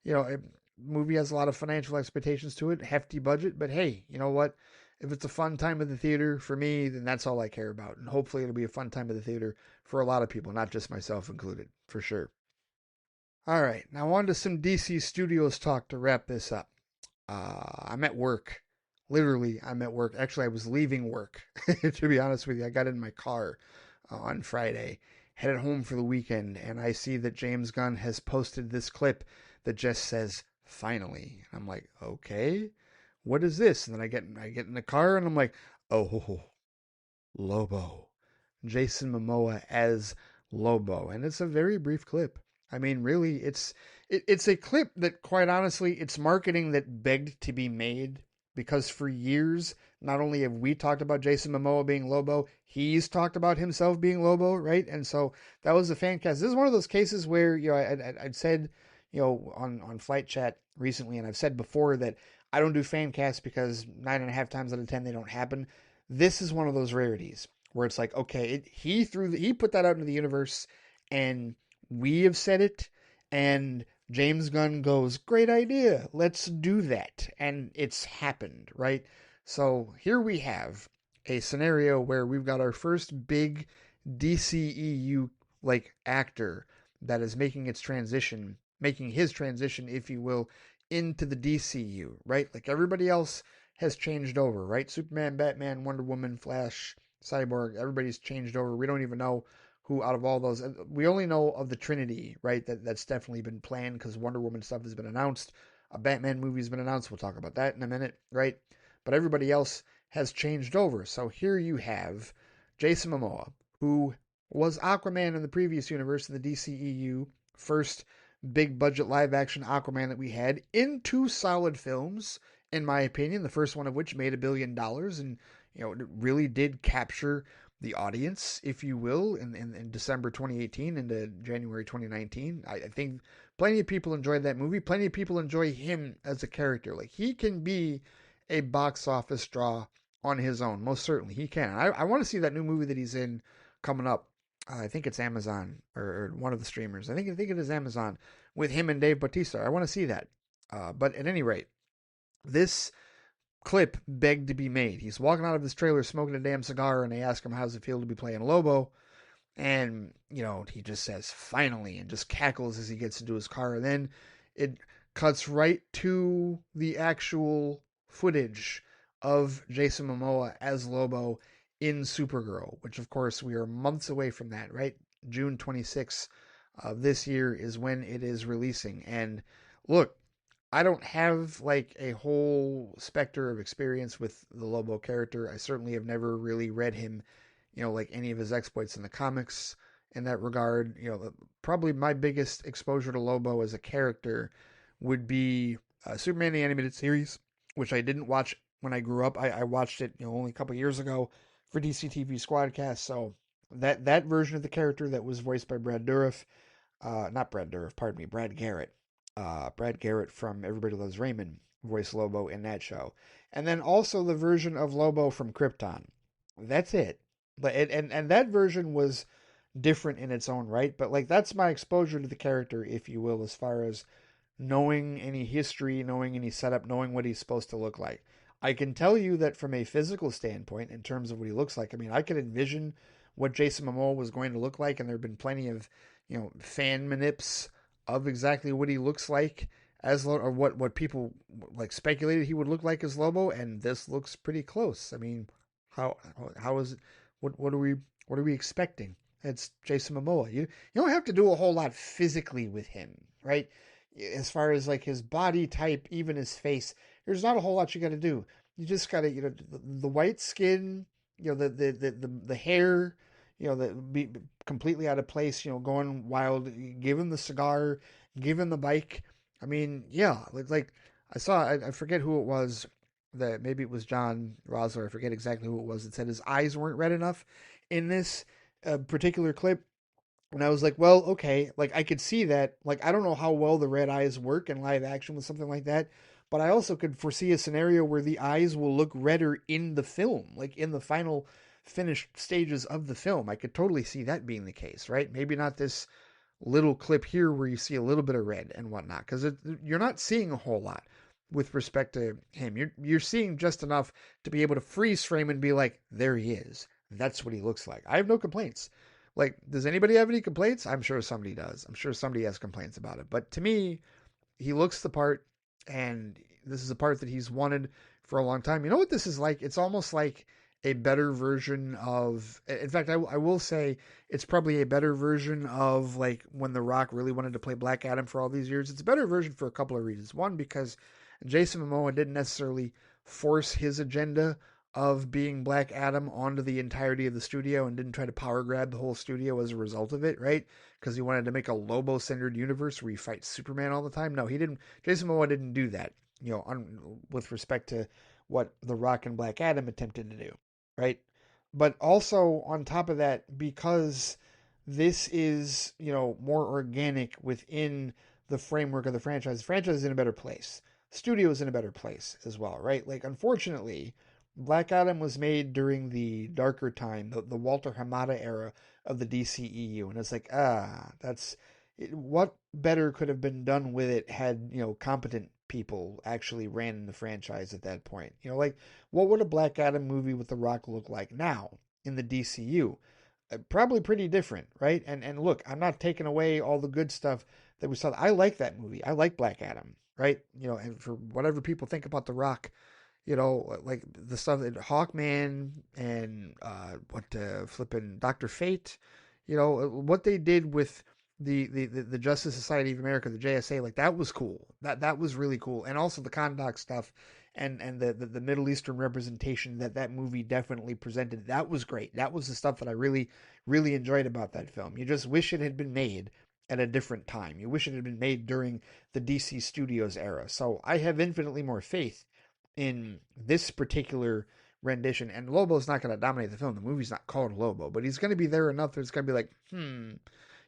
A movie has a lot of financial expectations to it, hefty budget, but hey, you know what? If it's a fun time at the theater for me, then that's all I care about. And hopefully it'll be a fun time at the theater for a lot of people, not just myself included, for sure. All right, now on to some DC Studios talk to wrap this up. I'm at work. Literally, I'm at work. Actually, I was leaving work, to be honest with you. I got in my car on Friday, headed home for the weekend, and I see that James Gunn has posted this clip that just says, finally. And I'm like, okay, what is this? And then I get in the car and I'm like, oh, Lobo. Jason Momoa as Lobo. And it's a very brief clip. I mean, really, it's a clip that, quite honestly, it's marketing that begged to be made, because for years, not only have we talked about Jason Momoa being Lobo, he's talked about himself being Lobo, right? And so that was a fan cast. This is one of those cases where, I'd said, on Flight Chat recently, and I've said before that I don't do fan casts because 9.5 times out of 10 they don't happen. This is one of those rarities where it's like, okay, he put that out into the universe, and we have said it, and James Gunn goes, great idea, let's do that, and it's happened, right? So here we have a scenario where we've got our first big DCEU like actor that is making his transition, if you will, into the DCU, right? Like everybody else has changed over, right? Superman, Batman, Wonder Woman, Flash, Cyborg, everybody's changed over. We don't even know who out of all those, we only know of the Trinity, right? That's definitely been planned because Wonder Woman stuff has been announced. A Batman movie has been announced. We'll talk about that in a minute, right? But everybody else has changed over. So here you have Jason Momoa, who was Aquaman in the previous universe in the DCEU, first big budget live action Aquaman that we had, in two solid films, in my opinion. The first one of which made $1 billion, and it really did capture the audience, if you will, in December 2018 into January 2019. I think plenty of people enjoyed that movie. Plenty of people enjoy him as a character. Like, he can be a box office draw on his own. Most certainly he can. I want to see that new movie that he's in coming up. I think it's Amazon or one of the streamers. I think it is Amazon with him and Dave Bautista. I want to see that. But at any rate, this clip begged to be made. He's walking out of this trailer smoking a damn cigar, and they ask him how's it feel to be playing Lobo. And, he just says, finally, and just cackles as he gets into his car. And then it cuts right to the actual footage of Jason Momoa as Lobo in Supergirl, which, of course, we are months away from that, right? June 26th of this year is when it is releasing. And look, I don't have like a whole specter of experience with the Lobo character. I certainly have never really read him, like any of his exploits in the comics in that regard. Probably my biggest exposure to Lobo as a character would be Superman the Animated Series, which I didn't watch when I grew up. I watched it, only a couple years ago for DCTV Squadcast. So that version of the character that was voiced by Brad Dourif, not Brad Dourif, pardon me, Brad Garrett. Brad Garrett from Everybody Loves Raymond voiced Lobo in that show. And then also the version of Lobo from Krypton. That's it. But and that version was different in its own right, but like that's my exposure to the character, if you will, as far as knowing any history, knowing any setup, knowing what he's supposed to look like. I can tell you that from a physical standpoint, in terms of what he looks like, I mean, I could envision what Jason Momoa was going to look like, and there have been plenty of, fan manips of exactly what he looks like as or what people like speculated he would look like as Lobo, and this looks pretty close. I mean, how is it? What are we expecting? It's Jason Momoa. You don't have to do a whole lot physically with him, right? As far as like his body type, even his face, there's not a whole lot you got to do. You just got to, the white skin, the hair, that be completely out of place, going wild. Give him the cigar, give him the bike. I mean, yeah, like I saw, I forget who it was, that maybe it was John Rosler. I forget exactly who it was that said his eyes weren't red enough in this particular clip. And I was like, well, okay, like I could see that. Like, I don't know how well the red eyes work in live action with something like that, but I also could foresee a scenario where the eyes will look redder in the film, like in the final finished stages of the film. I could totally see that being the case, right? Maybe not this little clip here where you see a little bit of red and whatnot, because you're not seeing a whole lot with respect to him. You're seeing just enough to be able to freeze frame and be like, there he is. That's what he looks like. I have no complaints. Like, does anybody have any complaints? I'm sure somebody does. I'm sure somebody has complaints about it. But to me, he looks the part, and this is a part that he's wanted for a long time. You know what this is like? It's almost like a better version of, in fact, I will say it's probably a better version of like when The Rock really wanted to play Black Adam for all these years. It's a better version for a couple of reasons. One, because Jason Momoa didn't necessarily force his agenda of being Black Adam onto the entirety of the studio and didn't try to power grab the whole studio as a result of it, right? Because he wanted to make a Lobo-centered universe where he fights Superman all the time. No, he didn't. Jason Momoa didn't do that, with respect to what The Rock and Black Adam attempted to do, right? But also on top of that, because this is, more organic within the framework of the franchise is in a better place. Studio is in a better place as well, right? Like, unfortunately, Black Adam was made during the darker time, the Walter Hamada era of the DCEU, and it's like, what better could have been done with it had competent people actually ran the franchise at that point. Like, what would a Black Adam movie with The Rock look like now in the DCU? Probably pretty different, right? And look, I'm not taking away all the good stuff that we saw. I like that movie. I like Black Adam, right? And for whatever people think about The Rock, like the stuff that Hawkman and flipping Dr. Fate, what they did with the Justice Society of America, the JSA, like that was cool. That was really cool. And also the Kondak stuff and the Middle Eastern representation that movie definitely presented. That was great. That was the stuff that I really, really enjoyed about that film. You just wish it had been made at a different time. You wish it had been made during the DC Studios era. So I have infinitely more faith in this particular rendition. And Lobo's not going to dominate the film. The movie's not called Lobo, but he's going to be there enough that it's going to be like,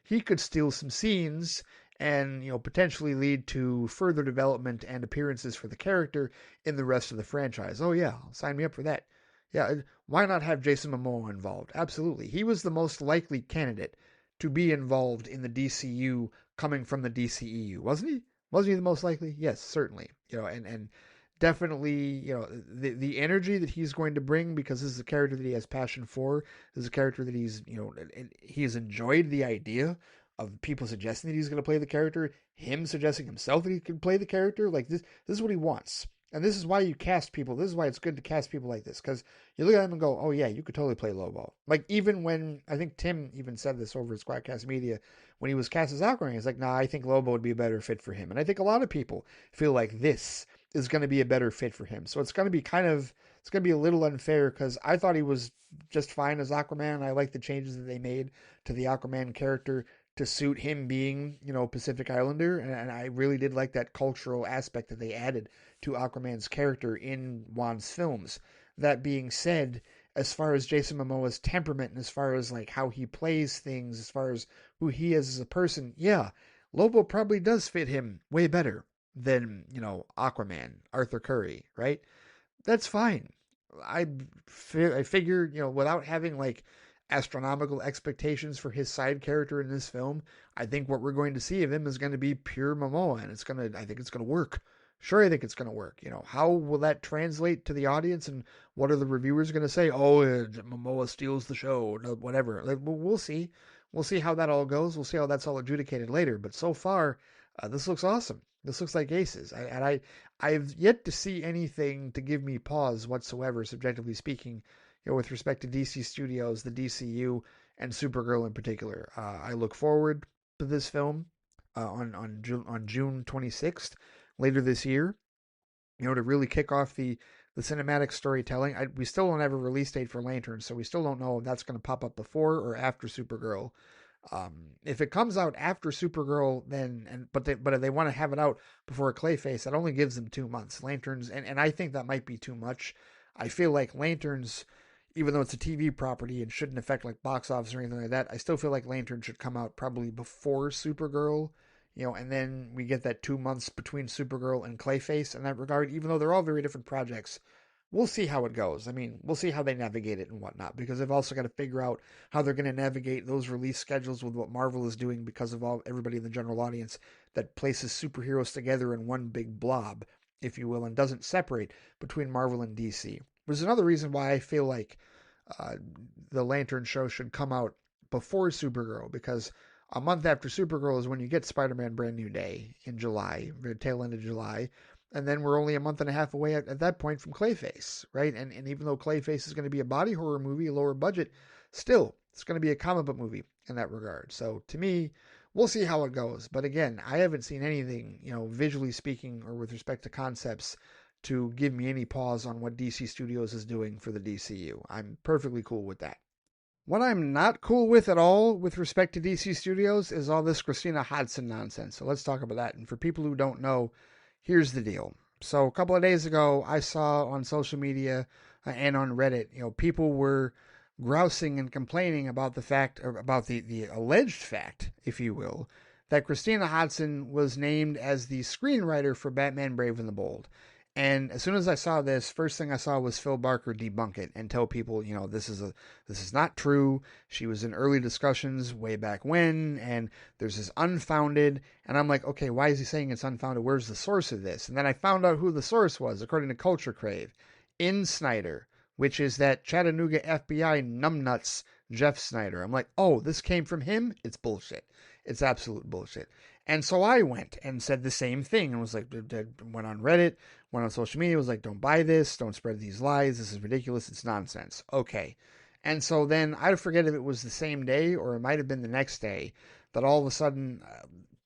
he could steal some scenes and potentially lead to further development and appearances for the character in the rest of the franchise. Oh yeah, sign me up for that. Yeah, why not have Jason Momoa involved? Absolutely. He was the most likely candidate to be involved in the DCU coming from the DCEU, wasn't he? Wasn't he the most likely? Yes, certainly. And definitely, the energy that he's going to bring, because this is a character that he has passion for. This is a character that he has enjoyed the idea of people suggesting that he's going to play the character, him suggesting himself that he can play the character. Like this is what he wants. And this is why you cast people. This is why it's good to cast people like this, because you look at him and go, oh yeah, you could totally play Lobo. Like even when, I think Tim even said this over at Squadcast Media, when he was cast as Aquaman, he's like, nah, I think Lobo would be a better fit for him. And I think a lot of people feel like this is going to be a better fit for him. So it's going to be it's going to be a little unfair, because I thought he was just fine as Aquaman. I like the changes that they made to the Aquaman character to suit him being, Pacific Islander. And I really did like that cultural aspect that they added to Aquaman's character in Wan's films. That being said, as far as Jason Momoa's temperament and as far as like how he plays things, as far as who he is as a person, yeah, Lobo probably does fit him way better than, Aquaman, Arthur Curry, right? That's fine. I figure, without having like astronomical expectations for his side character in this film, I think what we're going to see of him is going to be pure Momoa, and I think it's going to work. Sure, I think it's going to work. How will that translate to the audience, and what are the reviewers going to say? Oh, Momoa steals the show, whatever. Like, we'll see. We'll see how that all goes. We'll see how that's all adjudicated later. But so far, this looks awesome. This looks like aces. I've yet to see anything to give me pause whatsoever, subjectively speaking, with respect to DC Studios, the DCU, and Supergirl in particular. I look forward to this film on June 26th, later this year, to really kick off the cinematic storytelling. We still don't have a release date for Lantern, so we still don't know if that's going to pop up before or after Supergirl. If it comes out after Supergirl, but if they want to have it out before Clayface, that only gives them 2 months. Lanterns, and I think that might be too much. I feel like Lanterns, even though it's a TV property and shouldn't affect like box office or anything like that, I still feel like Lantern should come out probably before Supergirl, and then we get that 2 months between Supergirl and Clayface in that regard, even though they're all very different projects. We'll see how it goes. I mean, we'll see how they navigate it and whatnot, because they've also got to figure out how they're going to navigate those release schedules with what Marvel is doing, because of everybody in the general audience that places superheroes together in one big blob, if you will, and doesn't separate between Marvel and DC. Which is another reason why I feel like the Lantern show should come out before Supergirl, because a month after Supergirl is when you get Spider-Man Brand New Day in July, the tail end of July. And then we're only a month and a half away at that point from Clayface, right? And even though Clayface is going to be a body horror movie, a lower budget, still, it's going to be a comic book movie in that regard. So to me, we'll see how it goes. But again, I haven't seen anything, visually speaking or with respect to concepts, to give me any pause on what DC Studios is doing for the DCU. I'm perfectly cool with that. What I'm not cool with at all with respect to DC Studios is all this Christina Hodson nonsense. So let's talk about that. And for people who don't know, here's the deal. So a couple of days ago, I saw on social media and on Reddit, people were grousing and complaining about the fact, or about the alleged fact, if you will, that Christina Hodson was named as the screenwriter for Batman Brave and the Bold. And as soon as I saw this, first thing I saw was Phil Barker debunk it and tell people, this is not true. She was in early discussions way back when, and there's this unfounded. And I'm like, okay, why is he saying it's unfounded? Where's the source of this? And then I found out who the source was, according to Culture Crave, in Snyder, which is that Chattanooga FBI numbnuts Jeff Snyder. I'm like, oh, this came from him? It's bullshit. It's absolute bullshit. And so I went and said the same thing and was like, went on Reddit, went on social media, was like, don't buy this, don't spread these lies, this is ridiculous, it's nonsense. Okay. And so then I forget if it was the same day or it might have been the next day that all of a sudden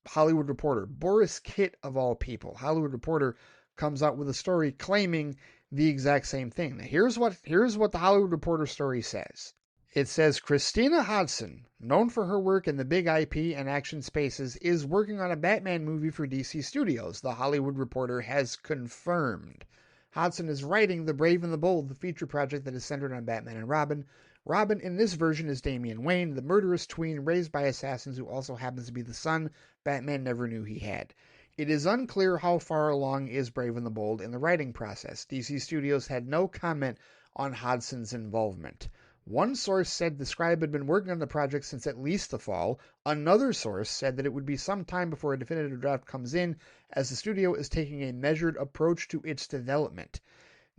Hollywood Reporter, Boris Kitt of all people, Hollywood Reporter comes out with a story claiming the exact same thing. Now, here's what the Hollywood Reporter story says. It says Christina Hodson, known for her work in the big IP and action spaces, is working on a Batman movie for DC Studios, the Hollywood Reporter has confirmed. Hodson is writing The Brave and the Bold, the feature project that is centered on Batman and Robin. Robin in this version is Damian Wayne, the murderous tween raised by assassins who also happens to be the son Batman never knew he had. It is unclear how far along is Brave and the Bold in the writing process. DC Studios had no comment on Hodson's involvement. One source said the scribe had been working on the project since at least the fall. Another source said that it would be some time before a definitive draft comes in, as the studio is taking a measured approach to its development.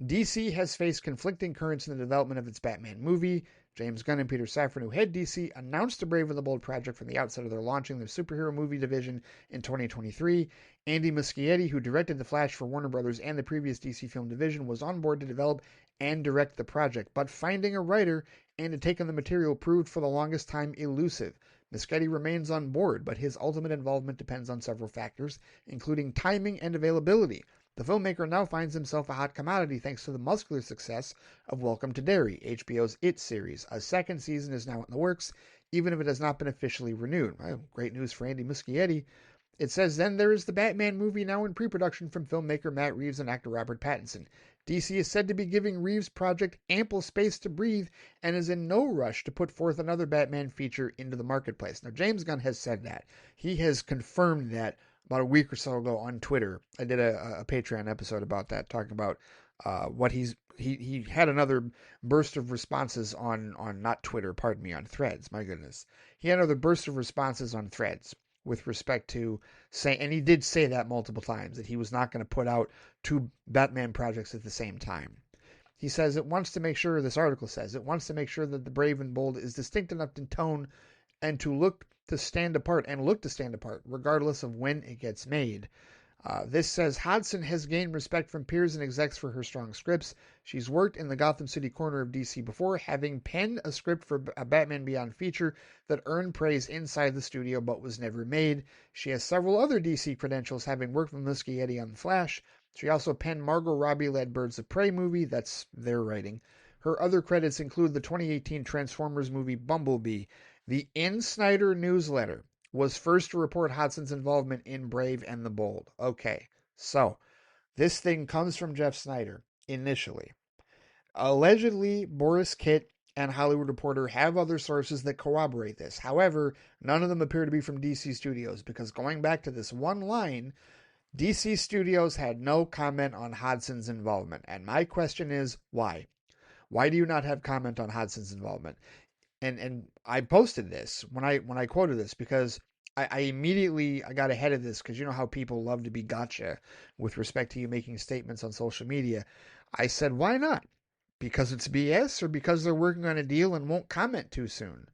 DC has faced conflicting currents in the development of its Batman movie. James Gunn and Peter Safran, who head DC, announced the Brave and the Bold project from the outset of their launching their superhero movie division in 2023. Andy Muschietti, who directed The Flash for Warner Brothers and the previous DC film division, was on board to develop and direct the project, but finding a writer and to take on the material proved for the longest time elusive. Muschietti remains on board, but his ultimate involvement depends on several factors, including timing and availability. The filmmaker now finds himself a hot commodity thanks to the muscular success of Welcome to Derry, HBO's It series. A second season is now in the works, even if it has not been officially renewed. Well, great news for Andy Muschietti. It says, then there is the Batman movie now in pre-production from filmmaker Matt Reeves and actor Robert Pattinson. DC is said to be giving Reeves' project ample space to breathe and is in no rush to put forth another Batman feature into the marketplace. Now, James Gunn has said that. He has confirmed that about a week or so ago on Twitter. I did a Patreon episode about that, talking about what he had another burst of responses on not Twitter, pardon me, on Threads. My goodness, he had another burst of responses on Threads with respect to saying, and he did say that multiple times, that he was not going to put out two Batman projects at the same time. He says it wants to make sure, this article says, it wants to make sure that the Brave and Bold is distinct enough in tone and to look to stand apart, regardless of when it gets made. This says Hodson has gained respect from peers and execs for her strong scripts. She's worked in the Gotham City corner of DC before, having penned a script for a Batman Beyond feature that earned praise inside the studio but was never made. She has several other DC credentials, having worked with Muschietti on The Flash. She also penned Margot Robbie-led Birds of Prey movie, that's their writing. Her other credits include the 2018 Transformers movie Bumblebee. The Snyder newsletter was first to report Hodson's involvement in Brave and the Bold. Okay, so this thing comes from Jeff Snyder initially. Allegedly, Boris Kitt and Hollywood Reporter have other sources that corroborate this. However, none of them appear to be from DC Studios, because going back to this one line, DC Studios had no comment on Hodson's involvement. And my question is, why? Why do you not have comment on Hodson's involvement? And I posted this when I quoted this, because I immediately got ahead of this, because you know how people love to be gotcha with respect to you making statements on social media. I said, why not? Because it's BS, or because they're working on a deal and won't comment too soon?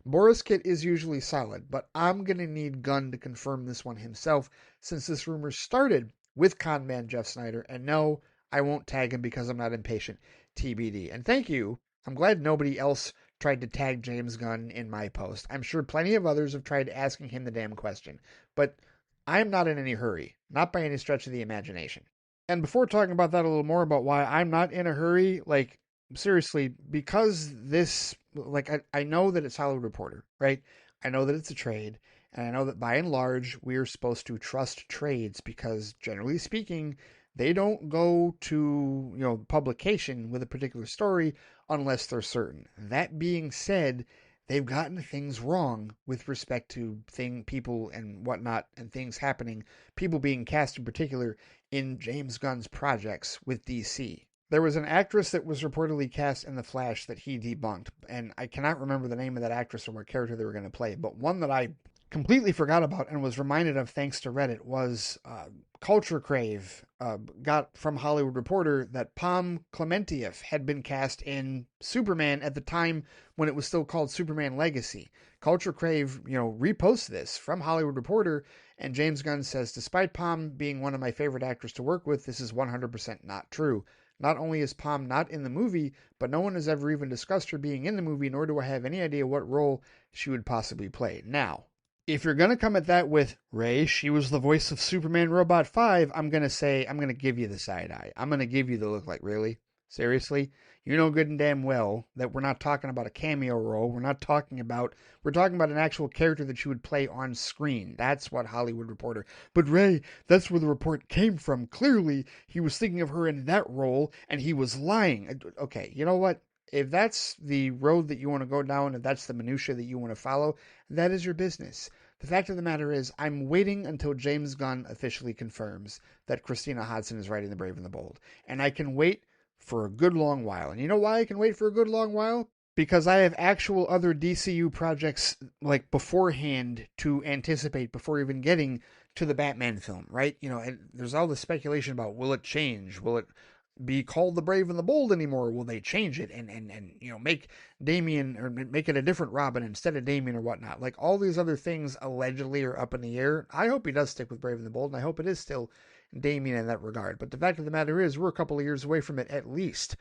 Boris Kitt is usually solid, but I'm going to need Gunn to confirm this one himself, since this rumor started with con man Jeff Snyder. And no, I won't tag him because I'm not impatient. TBD. And thank you. I'm glad nobody else tried to tag James Gunn in my post. I'm sure plenty of others have tried asking him the damn question, but I'm not in any hurry, not by any stretch of the imagination. And before talking about that a little more, about why I'm not in a hurry, like, seriously, because this, like, I know that it's Hollywood Reporter, right? I know that it's a trade, and I know that by and large, we're supposed to trust trades, because generally speaking, they don't go to, publication with a particular story unless they're certain. That being said, they've gotten things wrong with respect to people and whatnot, and things happening, people being cast in particular in James Gunn's projects with DC. There was an actress that was reportedly cast in The Flash that he debunked, and I cannot remember the name of that actress or what character they were going to play, but one that I completely forgot about and was reminded of thanks to Reddit was Culture Crave got from Hollywood Reporter that Pom Klementieff had been cast in Superman at the time when it was still called Superman Legacy. Culture Crave, reposts this from Hollywood Reporter, and James Gunn says, despite Pom being one of my favorite actors to work with, this is 100% not true. Not only is Pom not in the movie, but no one has ever even discussed her being in the movie, nor do I have any idea what role she would possibly play. Now, if you're going to come at that with, Ray, she was the voice of Superman Robot 5, I'm going to give you the side eye. I'm going to give you the look like, really? Seriously? You know good and damn well that we're not talking about a cameo role. We're talking about an actual character that she would play on screen. That's what Hollywood Reporter. But Ray, that's where the report came from. Clearly, he was thinking of her in that role and he was lying. Okay, you know what? If that's the road that you want to go down, if that's the minutia that you want to follow, that is your business. The fact of the matter is, I'm waiting until James Gunn officially confirms that Christina Hodson is writing The Brave and the Bold. And I can wait for a good long while. And you know why I can wait for a good long while? Because I have actual other DCU projects like beforehand to anticipate before even getting to the Batman film, right? You know, and there's all this speculation about will it change? Will it be called The Brave and the Bold anymore? Will they change it and you know, make Damian or make it a different Robin instead of Damian or whatnot? Like all these other things allegedly are up in the air. I hope he does stick with Brave and the Bold, and I hope it is still Damian in that regard. But the fact of the matter is, we're a couple of years away from it at least.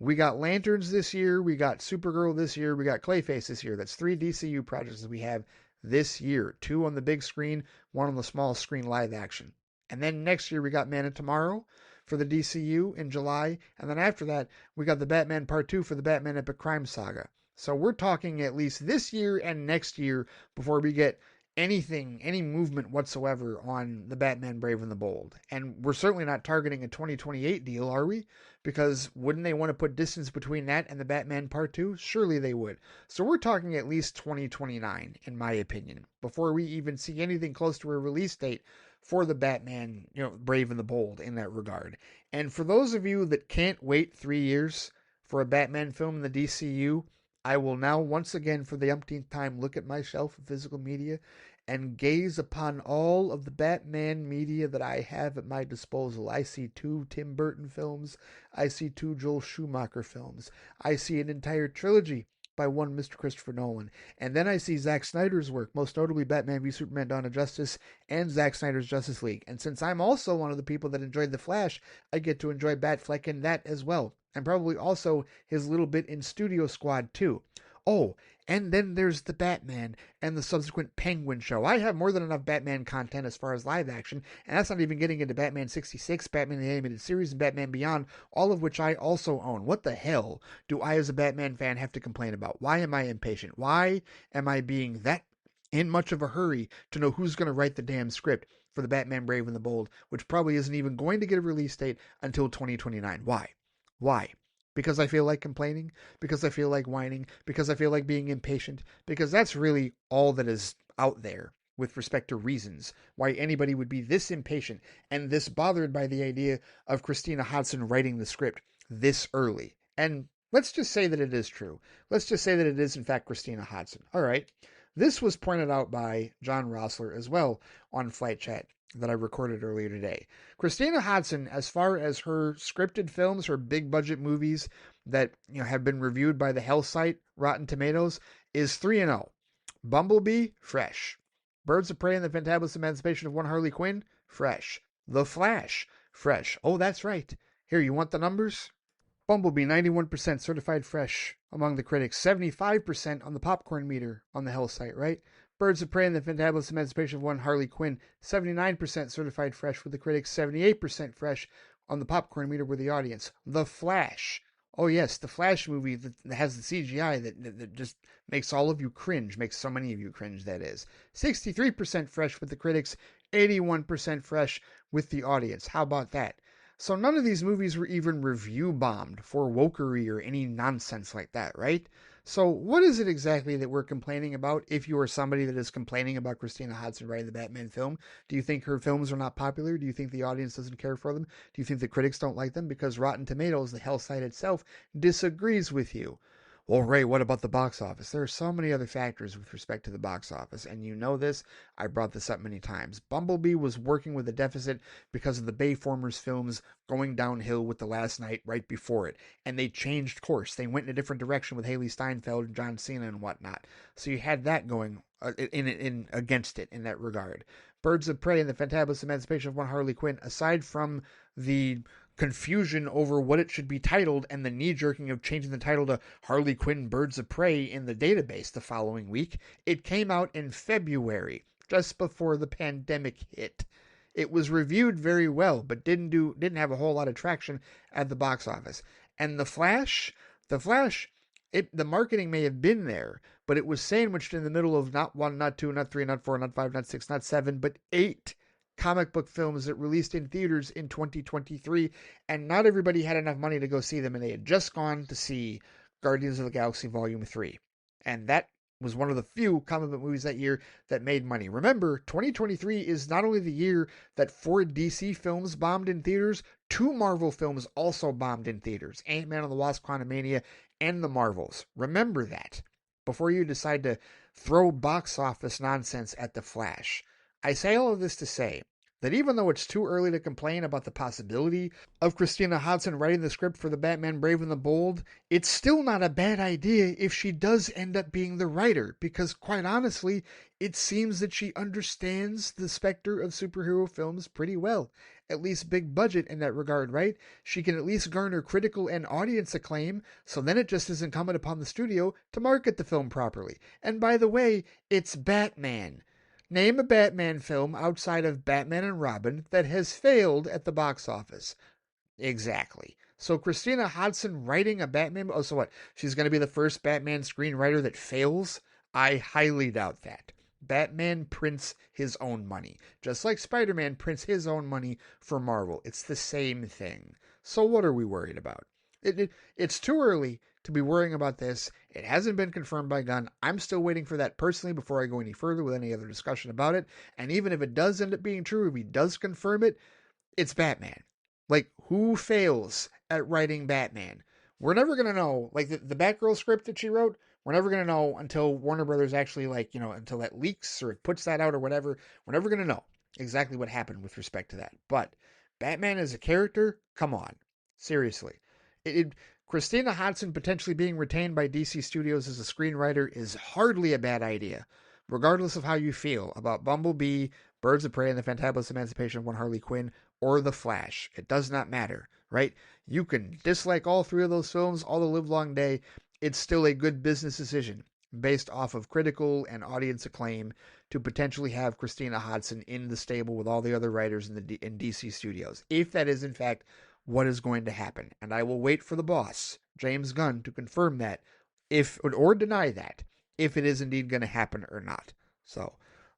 We got Lanterns this year, we got Supergirl this year, we got Clayface this year. That's 3 DCU projects that we have this year. 2 on the big screen, 1 on the small screen live action. And then next year we got Man of Tomorrow for the DCU in July. And then after that, we got the Batman Part 2 for the Batman Epic Crime Saga. So we're talking at least this year and next year before we get anything, any movement whatsoever on the Batman Brave and the Bold. And we're certainly not targeting a 2028 deal, are we? Because wouldn't they want to put distance between that and the Batman Part 2? Surely they would. So we're talking at least 2029, in my opinion, before we even see anything close to a release date for the Batman, you know, Brave and the Bold in that regard. And for those of you that can't wait 3 years for a Batman film in the DCU, I will now once again for the umpteenth time look at my shelf of physical media and gaze upon all of the Batman media that I have at my disposal. I see 2 Tim Burton films. I see 2 Joel Schumacher films. I see an entire trilogy by one Mr. Christopher Nolan. And then I see Zack Snyder's work, most notably Batman v Superman Dawn of Justice and Zack Snyder's Justice League. And since I'm also one of the people that enjoyed The Flash, I get to enjoy Batfleck in that as well. And probably also his little bit in Studio Squad too. Oh, and then there's the Batman and the subsequent Penguin show. I have more than enough Batman content as far as live action, and that's not even getting into Batman 66, Batman the Animated Series, and Batman Beyond, all of which I also own. What the hell do I as a Batman fan have to complain about? Why am I impatient? Why am I being that in much of a hurry to know who's going to write the damn script for the Batman Brave and the Bold, which probably isn't even going to get a release date until 2029? Why? Why? Because I feel like complaining? Because I feel like whining? Because I feel like being impatient? Because that's really all that is out there with respect to reasons why anybody would be this impatient and this bothered by the idea of Christina Hodson writing the script this early. And let's just say that it is true. Let's just say that it is, in fact, Christina Hodson. All right. This was pointed out by John Rossler as well on Flight Chat that I recorded earlier today. Christina Hodson, as far as her scripted films, her big budget movies that have been reviewed by the hell site Rotten Tomatoes, is 3-0. Bumblebee, fresh. Birds of Prey and the Fantabulous Emancipation of One Harley Quinn, fresh. The Flash, fresh. Oh, that's right. Here, you want the numbers? Bumblebee, 91% certified fresh among the critics, 75% on the popcorn meter on the hell site, right? Birds of Prey and the Fantabulous Emancipation of One Harley Quinn, 79% certified fresh with the critics, 78% fresh on the popcorn meter with the audience. The Flash. Oh yes, the Flash movie that has the CGI that just makes all of you cringe, makes so many of you cringe, that is. 63% fresh with the critics, 81% fresh with the audience. How about that? So none of these movies were even review bombed for wokery or any nonsense like that, right? So what is it exactly that we're complaining about if you are somebody that is complaining about Christina Hodson writing the Batman film? Do you think her films are not popular? Do you think the audience doesn't care for them? Do you think the critics don't like them? Because Rotten Tomatoes, the hell site itself, disagrees with you. Well, Ray, what about the box office? There are so many other factors with respect to the box office, and you know this. I brought this up many times. Bumblebee was working with a deficit because of the Bayformers films going downhill with The Last Night right before it, and they changed course. They went in a different direction with Haley Steinfeld and John Cena and whatnot. So you had that going in against it in that regard. Birds of Prey and the Fantabulous Emancipation of One Harley Quinn, aside from the confusion over what it should be titled and the knee-jerking of changing the title to Harley Quinn Birds of Prey in the database the following week. It came out in February, just before the pandemic hit. It was reviewed very well, but didn't have a whole lot of traction at the box office. And the Flash, the marketing may have been there, but it was sandwiched in the middle of not 1, not 2, not 3, not 4, not 5, not 6, not 7, but 8 comic book films that released in theaters in 2023, and not everybody had enough money to go see them, and they had just gone to see Guardians of the Galaxy Volume 3. And that was one of the few comic book movies that year that made money. Remember, 2023 is not only the year that 4 DC films bombed in theaters, 2 Marvel films also bombed in theaters. Ant-Man and the Wasp: Quantumania and the Marvels. Remember that before you decide to throw box office nonsense at The Flash. I say all of this to say that even though it's too early to complain about the possibility of Christina Hodson writing the script for the Batman Brave and the Bold, it's still not a bad idea if she does end up being the writer, because quite honestly, it seems that she understands the specter of superhero films pretty well. At least big budget in that regard, right? She can at least garner critical and audience acclaim, so then it just is incumbent upon the studio to market the film properly. And by the way, it's Batman. Name a Batman film outside of Batman and Robin that has failed at the box office. Exactly. So Christina Hodson writing a Batman... Oh, so what? She's going to be the first Batman screenwriter that fails? I highly doubt that. Batman prints his own money. Just like Spider-Man prints his own money for Marvel. It's the same thing. So what are we worried about? It's too early to be worrying about this. It hasn't been confirmed by Gunn. I'm still waiting for that personally before I go any further with any other discussion about it. And even if it does end up being true, if he does confirm it, it's Batman. Like, who fails at writing Batman? We're never going to know. Like, the Batgirl script that she wrote, we're never going to know until Warner Brothers actually, until that leaks or it puts that out or whatever. We're never going to know exactly what happened with respect to that. But Batman as a character, come on. Seriously. Christina Hodson potentially being retained by DC Studios as a screenwriter is hardly a bad idea, regardless of how you feel about Bumblebee, Birds of Prey, and the Fantabulous Emancipation of One Harley Quinn, or The Flash. It does not matter, right? You can dislike all 3 of those films all the livelong day. It's still a good business decision based off of critical and audience acclaim to potentially have Christina Hodson in the stable with all the other writers in DC Studios, if that is in fact what is going to happen. And I will wait for the boss, James Gunn, to confirm that or deny that, if it is indeed going to happen or not. So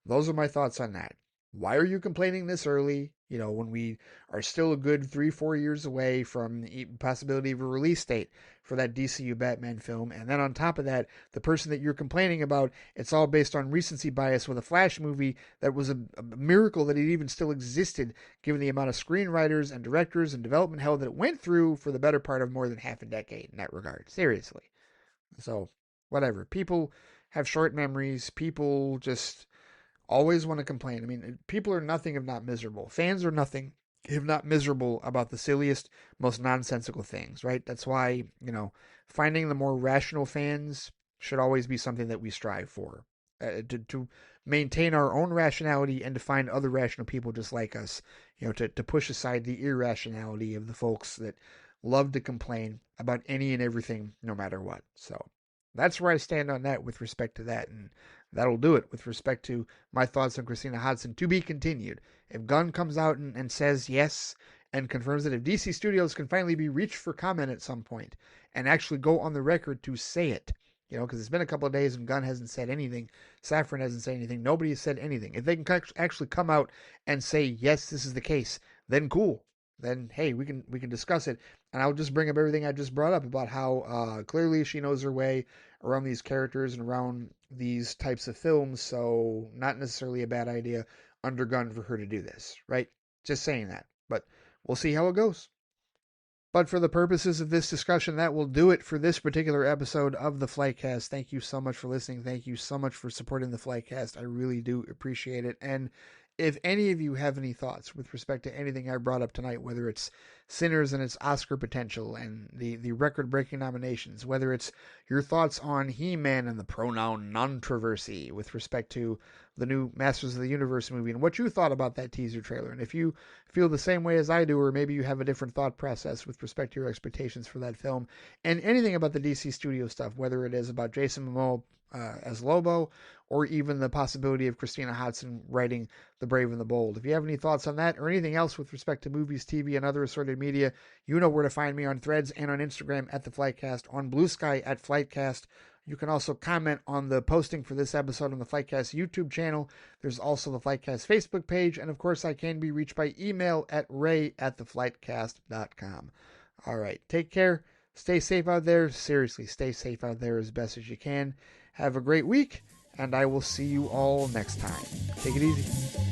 those are my thoughts on that. Why are you complaining this early? When we are still a good 3-4 years away from the possibility of a release date for that DCU Batman film. And then on top of that, the person that you're complaining about, it's all based on recency bias with a Flash movie that was a miracle that it even still existed, given the amount of screenwriters and directors and development hell that it went through for the better part of more than half a decade in that regard. Seriously. So, whatever. People have short memories. People just always want to complain. I mean, people are nothing if not miserable. Fans are nothing if not miserable about the silliest, most nonsensical things, right? That's why, finding the more rational fans should always be something that we strive for. To maintain our own rationality and to find other rational people just like us, to push aside the irrationality of the folks that love to complain about any and everything, no matter what. So that's where I stand on that with respect to that. And that'll do it with respect to my thoughts on Christina Hodson, to be continued. If Gunn comes out and says yes and confirms that if DC Studios can finally be reached for comment at some point and actually go on the record to say it, because it's been a couple of days and Gunn hasn't said anything, Safran hasn't said anything, nobody has said anything. If they can actually come out and say, yes, this is the case, then cool. Then, hey, we can discuss it. And I'll just bring up everything I just brought up about how clearly she knows her way around these characters and around these types of films. So not necessarily a bad idea under Gunn for her to do this, right? Just saying that. But we'll see how it goes. But for the purposes of this discussion, that will do it for this particular episode of the FliteCast. Thank you so much for listening. Thank you so much for supporting the FliteCast. I really do appreciate it. And if any of you have any thoughts with respect to anything I brought up tonight, whether it's Sinners and its Oscar potential and the record-breaking nominations, whether it's your thoughts on He-Man and the pronoun controversy with respect to the new Masters of the Universe movie, and what you thought about that teaser trailer. And if you feel the same way as I do, or maybe you have a different thought process with respect to your expectations for that film, and anything about the DC studio stuff, whether it is about Jason Momoa as Lobo, or even the possibility of Christina Hodson writing The Brave and the Bold. If you have any thoughts on that or anything else with respect to movies, TV, and other assorted media, you know where to find me on Threads and on Instagram at the FliteCast, on Blue Sky at FliteCast. You can also comment on the posting for this episode on the FliteCast YouTube channel. There's also the FliteCast Facebook page, and of course I can be reached by email at ray@theflitecast.com. All right, take care. Stay safe out there. Seriously, stay safe out there as best as you can. Have a great week, and I will see you all next time. Take it easy.